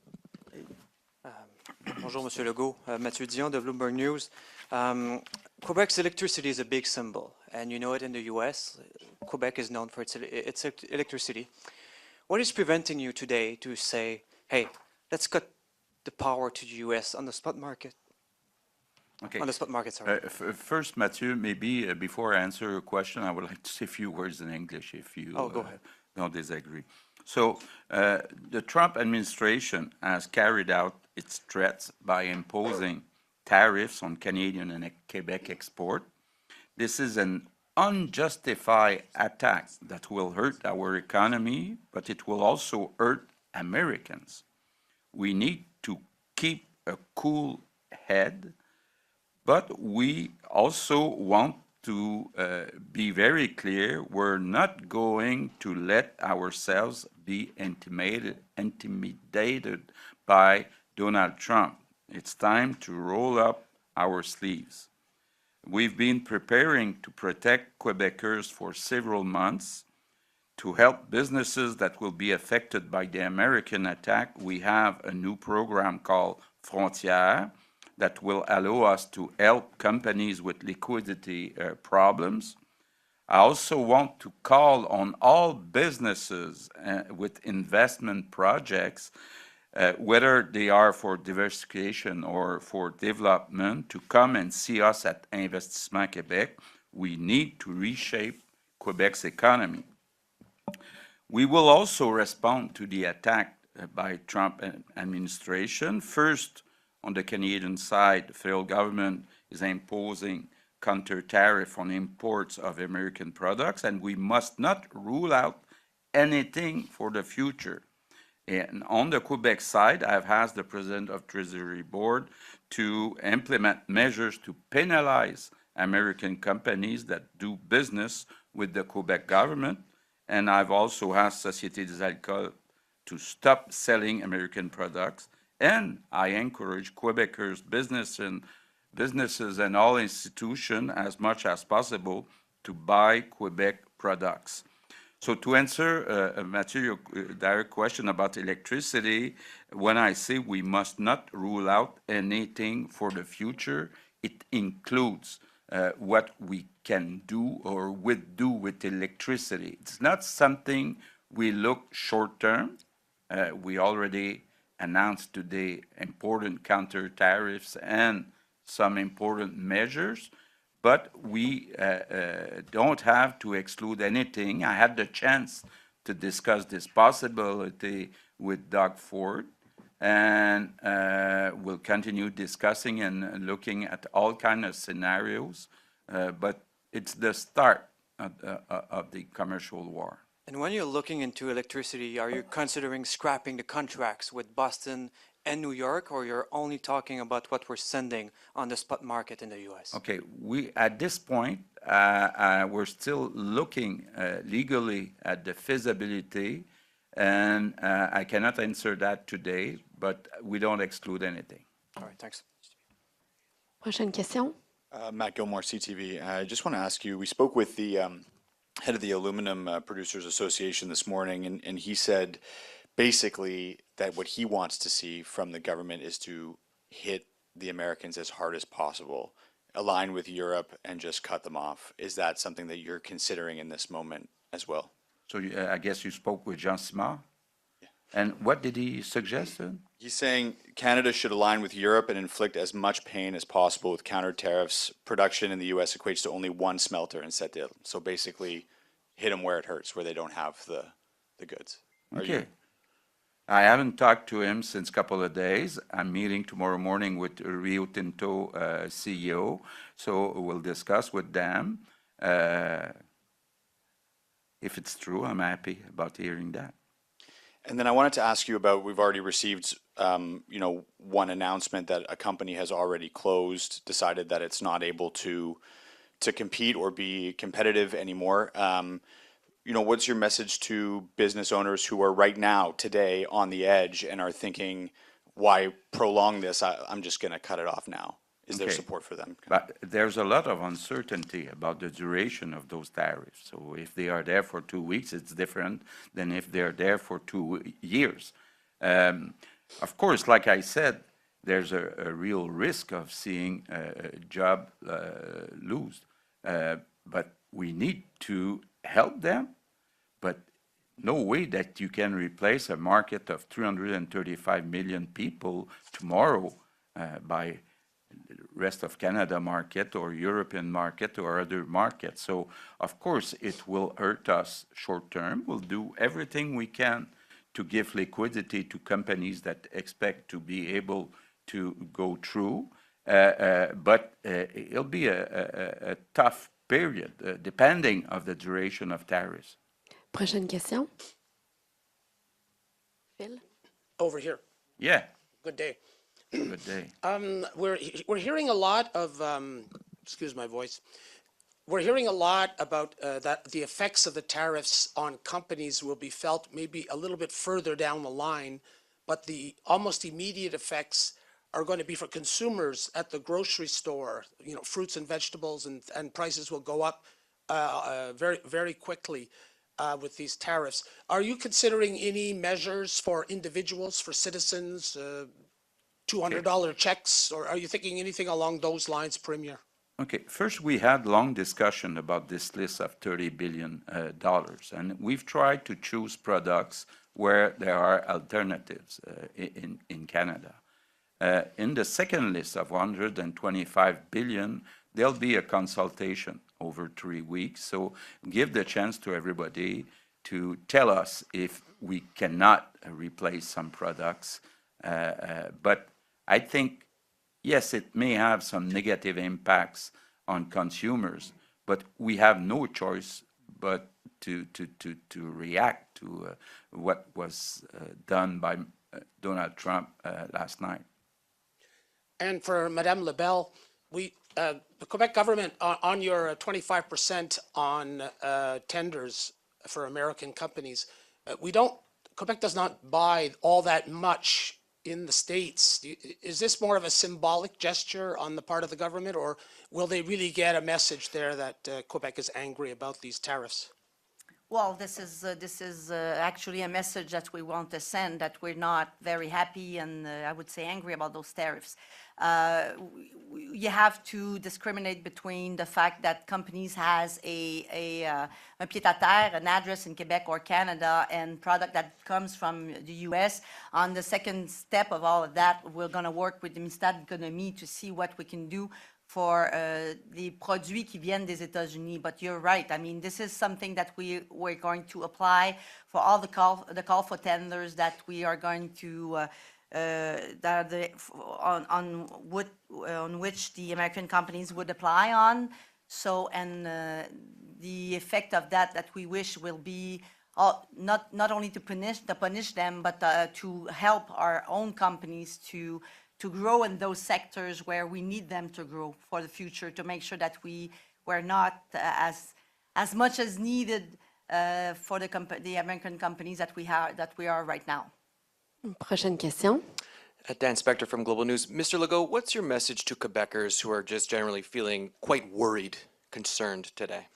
Speaker 11: Bonjour, Monsieur Legault. Mathieu Dion de Bloomberg News. Quebec's electricity is a big symbol, and you know it in the U.S. Quebec is known for its electricity. What is preventing you today to say, hey, let's cut the power to the U.S. on the spot market?
Speaker 2: Okay.
Speaker 11: On the spot market, sorry.
Speaker 2: First, Mathieu, maybe before I answer your question, I would like to say a few words in English if you
Speaker 11: go ahead.
Speaker 2: don't disagree. So, the Trump administration has carried out its threats by imposing tariffs on Canadian and Quebec export. This is an unjustified attack that will hurt our economy, but it will also hurt Americans. We need to keep a cool head, but we also want to be very clear, we're not going to let ourselves be intimidated by Donald Trump. It's time to roll up our sleeves. We've been preparing to protect Quebecers for several months. To help businesses that will be affected by the American attack, we have a new program called Frontières that will allow us to help companies with liquidity problems. I also want to call on all businesses with investment projects, whether they are for diversification or for development, to come and see us at Investissement Québec. We need to reshape Quebec's economy. We will also respond to the attack by Trump administration. First, on the Canadian side, the federal government is imposing counter tariff on imports of American products, and we must not rule out anything for the future. And on the Quebec side, I've asked the President of Treasury Board to implement measures to penalize American companies that do business with the Quebec government. And I've also asked Société des Alcools to stop selling American products. And I encourage Quebecers, businesses and all institutions as much as possible to buy Quebec products. So to answer, Matthew, your direct question about electricity, when I say we must not rule out anything for the future, it includes what we can do or would do with electricity. It's not something we look short term. We already announced today important counter tariffs and some important measures, but we don't have to exclude anything. I had the chance to discuss this possibility with Doug Ford, and we'll continue discussing and looking at all kinds of scenarios, but it's the start of the commercial war.
Speaker 11: And when you're looking into electricity, are you considering scrapping the contracts with Boston and New York, or you're only talking about what we're sending on the spot market in the U.S.?
Speaker 2: Okay, at this point, we're still looking legally at the feasibility, and I cannot answer that today, but we don't exclude anything.
Speaker 11: All right, thanks.
Speaker 1: Prochaine question.
Speaker 12: Matt Gilmore, CTV. I just want to ask you, we spoke with the head of the Aluminum Producers Association this morning, and he said basically that what he wants to see from the government is to hit the Americans as hard as possible, align with Europe, and just cut them off. Is that something that you're considering in this moment as well?
Speaker 2: So I guess you spoke with Jean Simard? Yeah. And what did he suggest then?
Speaker 12: He's saying Canada should align with Europe and inflict as much pain as possible with counter tariffs. Production in the U.S. equates to only one smelter in Sept-Îles. So basically, hit them where it hurts, where they don't have the goods.
Speaker 2: Okay. I haven't talked to him since a couple of days. I'm meeting tomorrow morning with Rio Tinto CEO, so we'll discuss with them. If it's true, I'm happy about hearing that.
Speaker 12: And then I wanted to ask you about, we've already received, one announcement that a company has already closed, decided that it's not able to compete or be competitive anymore. What's your message to business owners who are right now, today, on the edge and are thinking, why prolong this? I'm just going to cut it off now. Is there support for them?
Speaker 2: But there's a lot of uncertainty about the duration of those tariffs. So if they are there for 2 weeks, it's different than if they're there for 2 years. Of course, like I said, there's a real risk of seeing a job lose. But we need to help them, but no way that you can replace a market of 335 million people tomorrow by the rest of Canada market or European market or other markets. So, of course, it will hurt us short term. We'll do everything we can to give liquidity to companies that expect to be able to go through. But it'll be a tough period, depending on the duration of tariffs.
Speaker 1: Prochaine question. Phil?
Speaker 13: Over here.
Speaker 2: Yeah.
Speaker 13: Good day.
Speaker 2: Good day.
Speaker 13: We're hearing a lot of, excuse my voice, we're hearing a lot about that the effects of the tariffs on companies will be felt maybe a little bit further down the line, but the almost immediate effects are going to be for consumers at the grocery store. Fruits and vegetables and prices will go up very, very quickly with these tariffs. Are you considering any measures for individuals, for citizens, $200 checks, or are you thinking anything along those lines, Premier?
Speaker 2: Okay, first we had long discussion about this list of $30 billion, and we've tried to choose products where there are alternatives in Canada. In the second list of 125 billion, there'll be a consultation over 3 weeks. So give the chance to everybody to tell us if we cannot replace some products. But I think, yes, it may have some negative impacts on consumers, but we have no choice but to react to what was done by Donald Trump last night.
Speaker 13: And for Madame Lebel, the Quebec government, on your 25% on tenders for American companies, Quebec does not buy all that much in the States. Is this more of a symbolic gesture on the part of the government, or will they really get a message there that Quebec is angry about these tariffs?
Speaker 4: Well, this is actually a message that we want to send, that we're not very happy and I would say angry about those tariffs. You have to discriminate between the fact that companies has un pied-à-terre, an address in Quebec or Canada, and product that comes from the U.S. On the second step of all of that, we're going to work with the Ministère de l'Économie to see what we can do for les produits qui viennent des États-Unis. But you're right. I mean, this is something that we're going to apply for all the call for tenders that we are going to on which the American companies would apply on. So, and the effect of that we wish will be not only to punish them, but to help our own companies to grow in those sectors where we need them to grow for the future, to make sure that we're not as much as needed for the American companies that we are right now.
Speaker 1: Prochaine question.
Speaker 14: Dan Spector from Global News. Mr. Legault, what's your message to Quebecers who are just generally feeling quite worried, concerned today?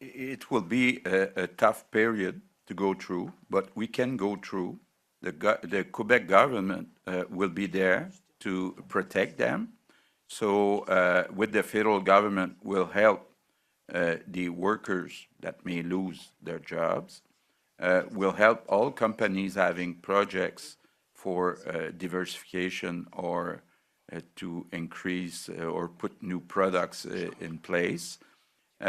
Speaker 2: It will be a tough period to go through, but we can go through. The Quebec government will be there to protect them. So with the federal government will help the workers that may lose their jobs, will help all companies having projects for diversification or to increase or put new products in place. We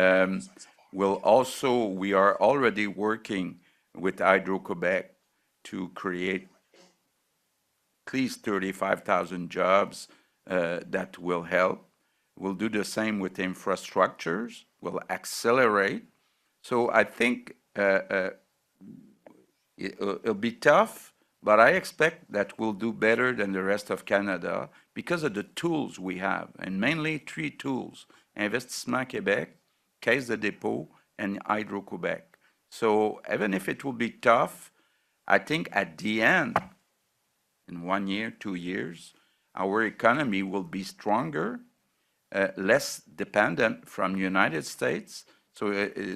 Speaker 2: are already working with Hydro-Québec to create at least 35,000 jobs that will help. We'll do the same with infrastructures. We'll accelerate. So I think it'll be tough, but I expect that we'll do better than the rest of Canada because of the tools we have, and mainly 3 tools: Investissement Québec, Caisse de dépôt, and Hydro-Québec. So even if it will be tough, I think at the end, in 1 year, 2 years, our economy will be stronger, less dependent from the United States. So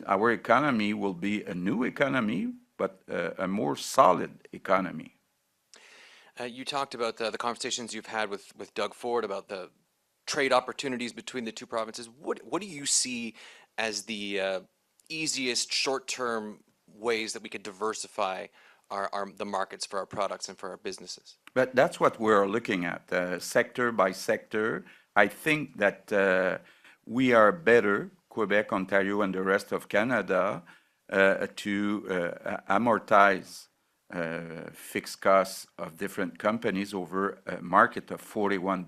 Speaker 2: our economy will be a new economy, but a more solid economy.
Speaker 14: You talked about the conversations you've had with Doug Ford about the trade opportunities between the 2 provinces. What do you see as the easiest short-term ways that we could diversify the markets for our products and for our businesses?
Speaker 2: But that's what we're looking at, sector by sector. I think that we are better, Quebec, Ontario, and the rest of Canada, to amortize fixed costs of different companies over a market of 41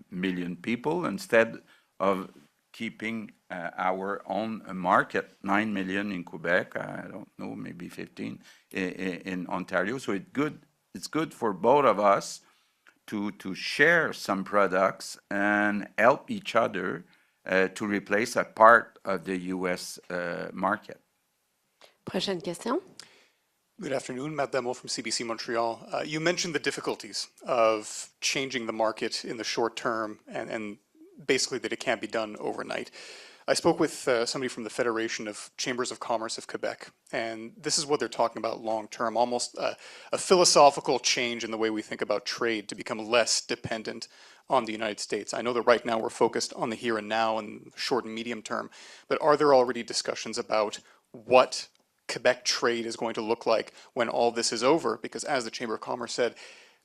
Speaker 2: million people instead of keeping our own market, 9 million in Quebec, I don't know, maybe 15 in Ontario. So it's good for both of us to share some products and help each other to replace a part of the U.S. market.
Speaker 1: Prochaine question.
Speaker 15: Good afternoon, Matt Demo from CBC Montreal. You mentioned the difficulties of changing the market in the short term and basically that it can't be done overnight. I spoke with somebody from the Federation of Chambers of Commerce of Quebec, and this is what they're talking about long term, almost a philosophical change in the way we think about trade to become less dependent on the United States. I know that right now we're focused on the here and now and short and medium term, but are there already discussions about what Quebec trade is going to look like when all this is over? Because as the Chamber of Commerce said,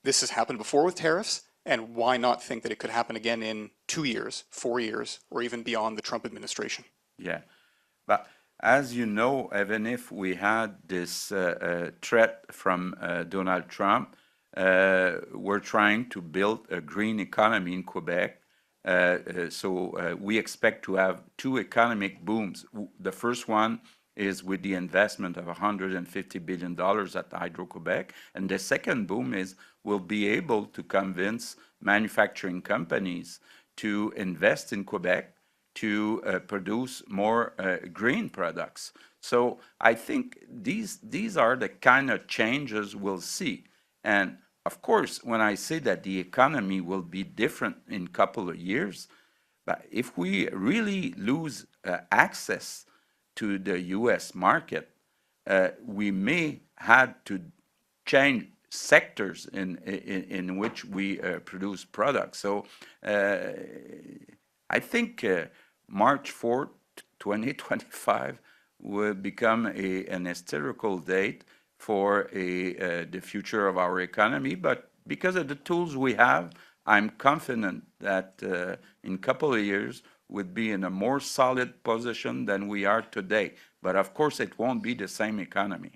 Speaker 15: this has happened before with tariffs, and why not think that it could happen again in 2 years, 4 years, or even beyond the Trump administration?
Speaker 2: Yeah, but as you know, even if we had this threat from Donald Trump, we're trying to build a green economy in Quebec. So we expect to have 2 economic booms. The first one is with the investment of $150 billion at Hydro-Québec. And the second boom is we'll be able to convince manufacturing companies to invest in Quebec to produce more green products. So I think these are the kind of changes we'll see. And of course, when I say that the economy will be different in a couple of years, but if we really lose access to the U.S. market, we may have to change sectors in which we produce products. So I think March 4th, 2025 will become an historical date for the future of our economy. But because of the tools we have, I'm confident that in a couple of years we'll be in a more solid position than we are today. But of course, it won't be the same economy.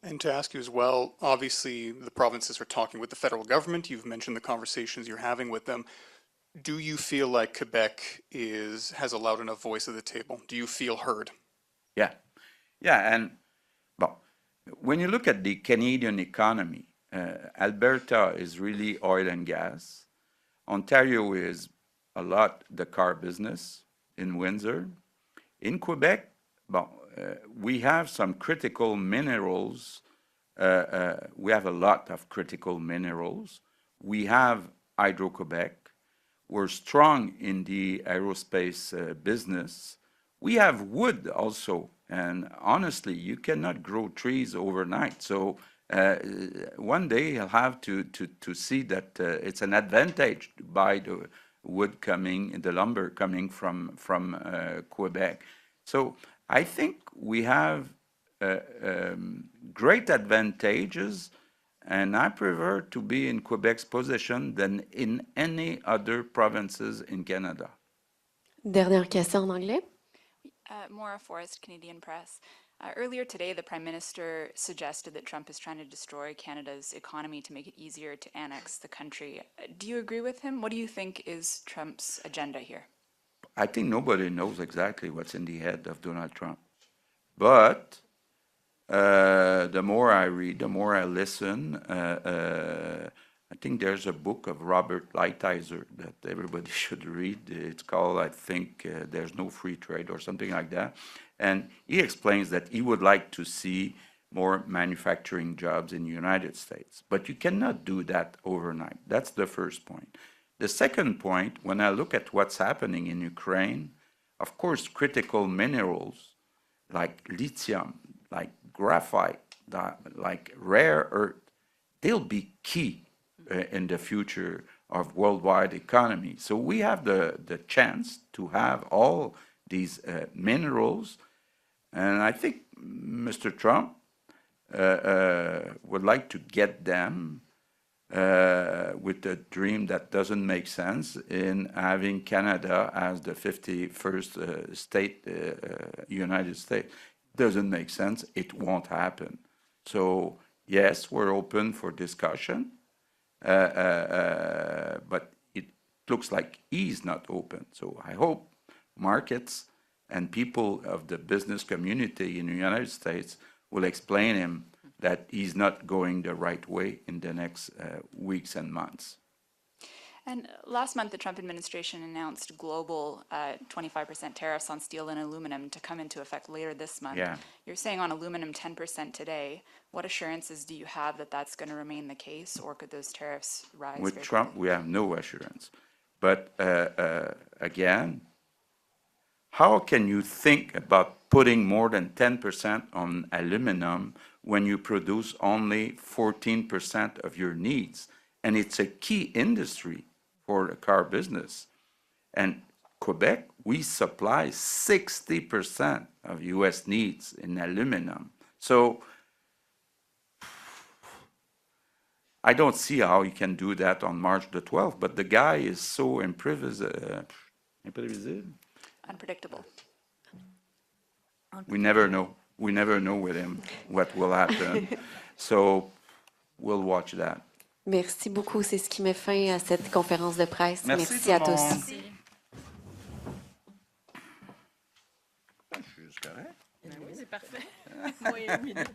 Speaker 15: And to ask you as well, obviously the provinces are talking with the federal government. You've mentioned the conversations you're having with them. Do you feel like Quebec has a loud enough voice at the table? Do you feel heard?
Speaker 2: Yeah. Yeah, and well, when you look at the Canadian economy, Alberta is really oil and gas. Ontario is a lot the car business in Windsor. In Quebec, well, we have some critical minerals. We have a lot of critical minerals. We have Hydro-Quebec. We're strong in the aerospace business. We have wood also. And honestly, you cannot grow trees overnight. So one day you'll have to see that it's an advantage to buy the wood the lumber coming from Quebec. So I think we have great advantages, and I prefer to be in Quebec's position than in any other provinces in Canada.
Speaker 1: Dernière question en anglais.
Speaker 16: Maura Forrest, Canadian Press. Earlier today, the Prime Minister suggested that Trump is trying to destroy Canada's economy to make it easier to annex the country. Do you agree with him? What do you think is Trump's agenda here?
Speaker 2: I think nobody knows exactly what's in the head of Donald Trump. But the more I read, the more I listen, I think there's a book of Robert Lighthizer that everybody should read. It's called, I think, There's No Free Trade or something like that. And he explains that he would like to see more manufacturing jobs in the United States. But you cannot do that overnight. That's the first point. The second point, when I look at what's happening in Ukraine, of course, critical minerals like lithium, like graphite, like rare earth, they'll be key in the future of worldwide economy. So we have the chance to have all these minerals, and I think Mr. Trump would like to get them with a dream that doesn't make sense in having Canada as the 51st state, United States. Doesn't make sense. It won't happen. So yes, we're open for discussion, but it looks like he's not open. So I hope markets and people of the business community in the United States will explain him that he's not going the right way in the next weeks and months.
Speaker 16: And last month, the Trump administration announced global 25% tariffs on steel and aluminum to come into effect later this month.
Speaker 2: Yeah.
Speaker 16: You're saying on aluminum 10% today. What assurances do you have that that's going to remain the case, or could those tariffs rise?
Speaker 2: With Trump, we have no assurance. But again, how can you think about putting more than 10% on aluminum when you produce only 14% of your needs? And it's a key industry for the car business. And Quebec, we supply 60% of U.S. needs in aluminum. So I don't see how you can do that on March the 12th, but the guy is so imprevisible.
Speaker 16: Unpredictable.
Speaker 2: We never know. We never know with him what will happen. So we'll watch that.
Speaker 1: Merci beaucoup. C'est ce qui met fin à cette conférence de presse.
Speaker 2: Merci
Speaker 1: à
Speaker 2: tout le
Speaker 1: tous.
Speaker 2: monde.
Speaker 3: Merci.
Speaker 2: Je suis juste correct.
Speaker 3: Oui, c'est parfait. Moins une minute.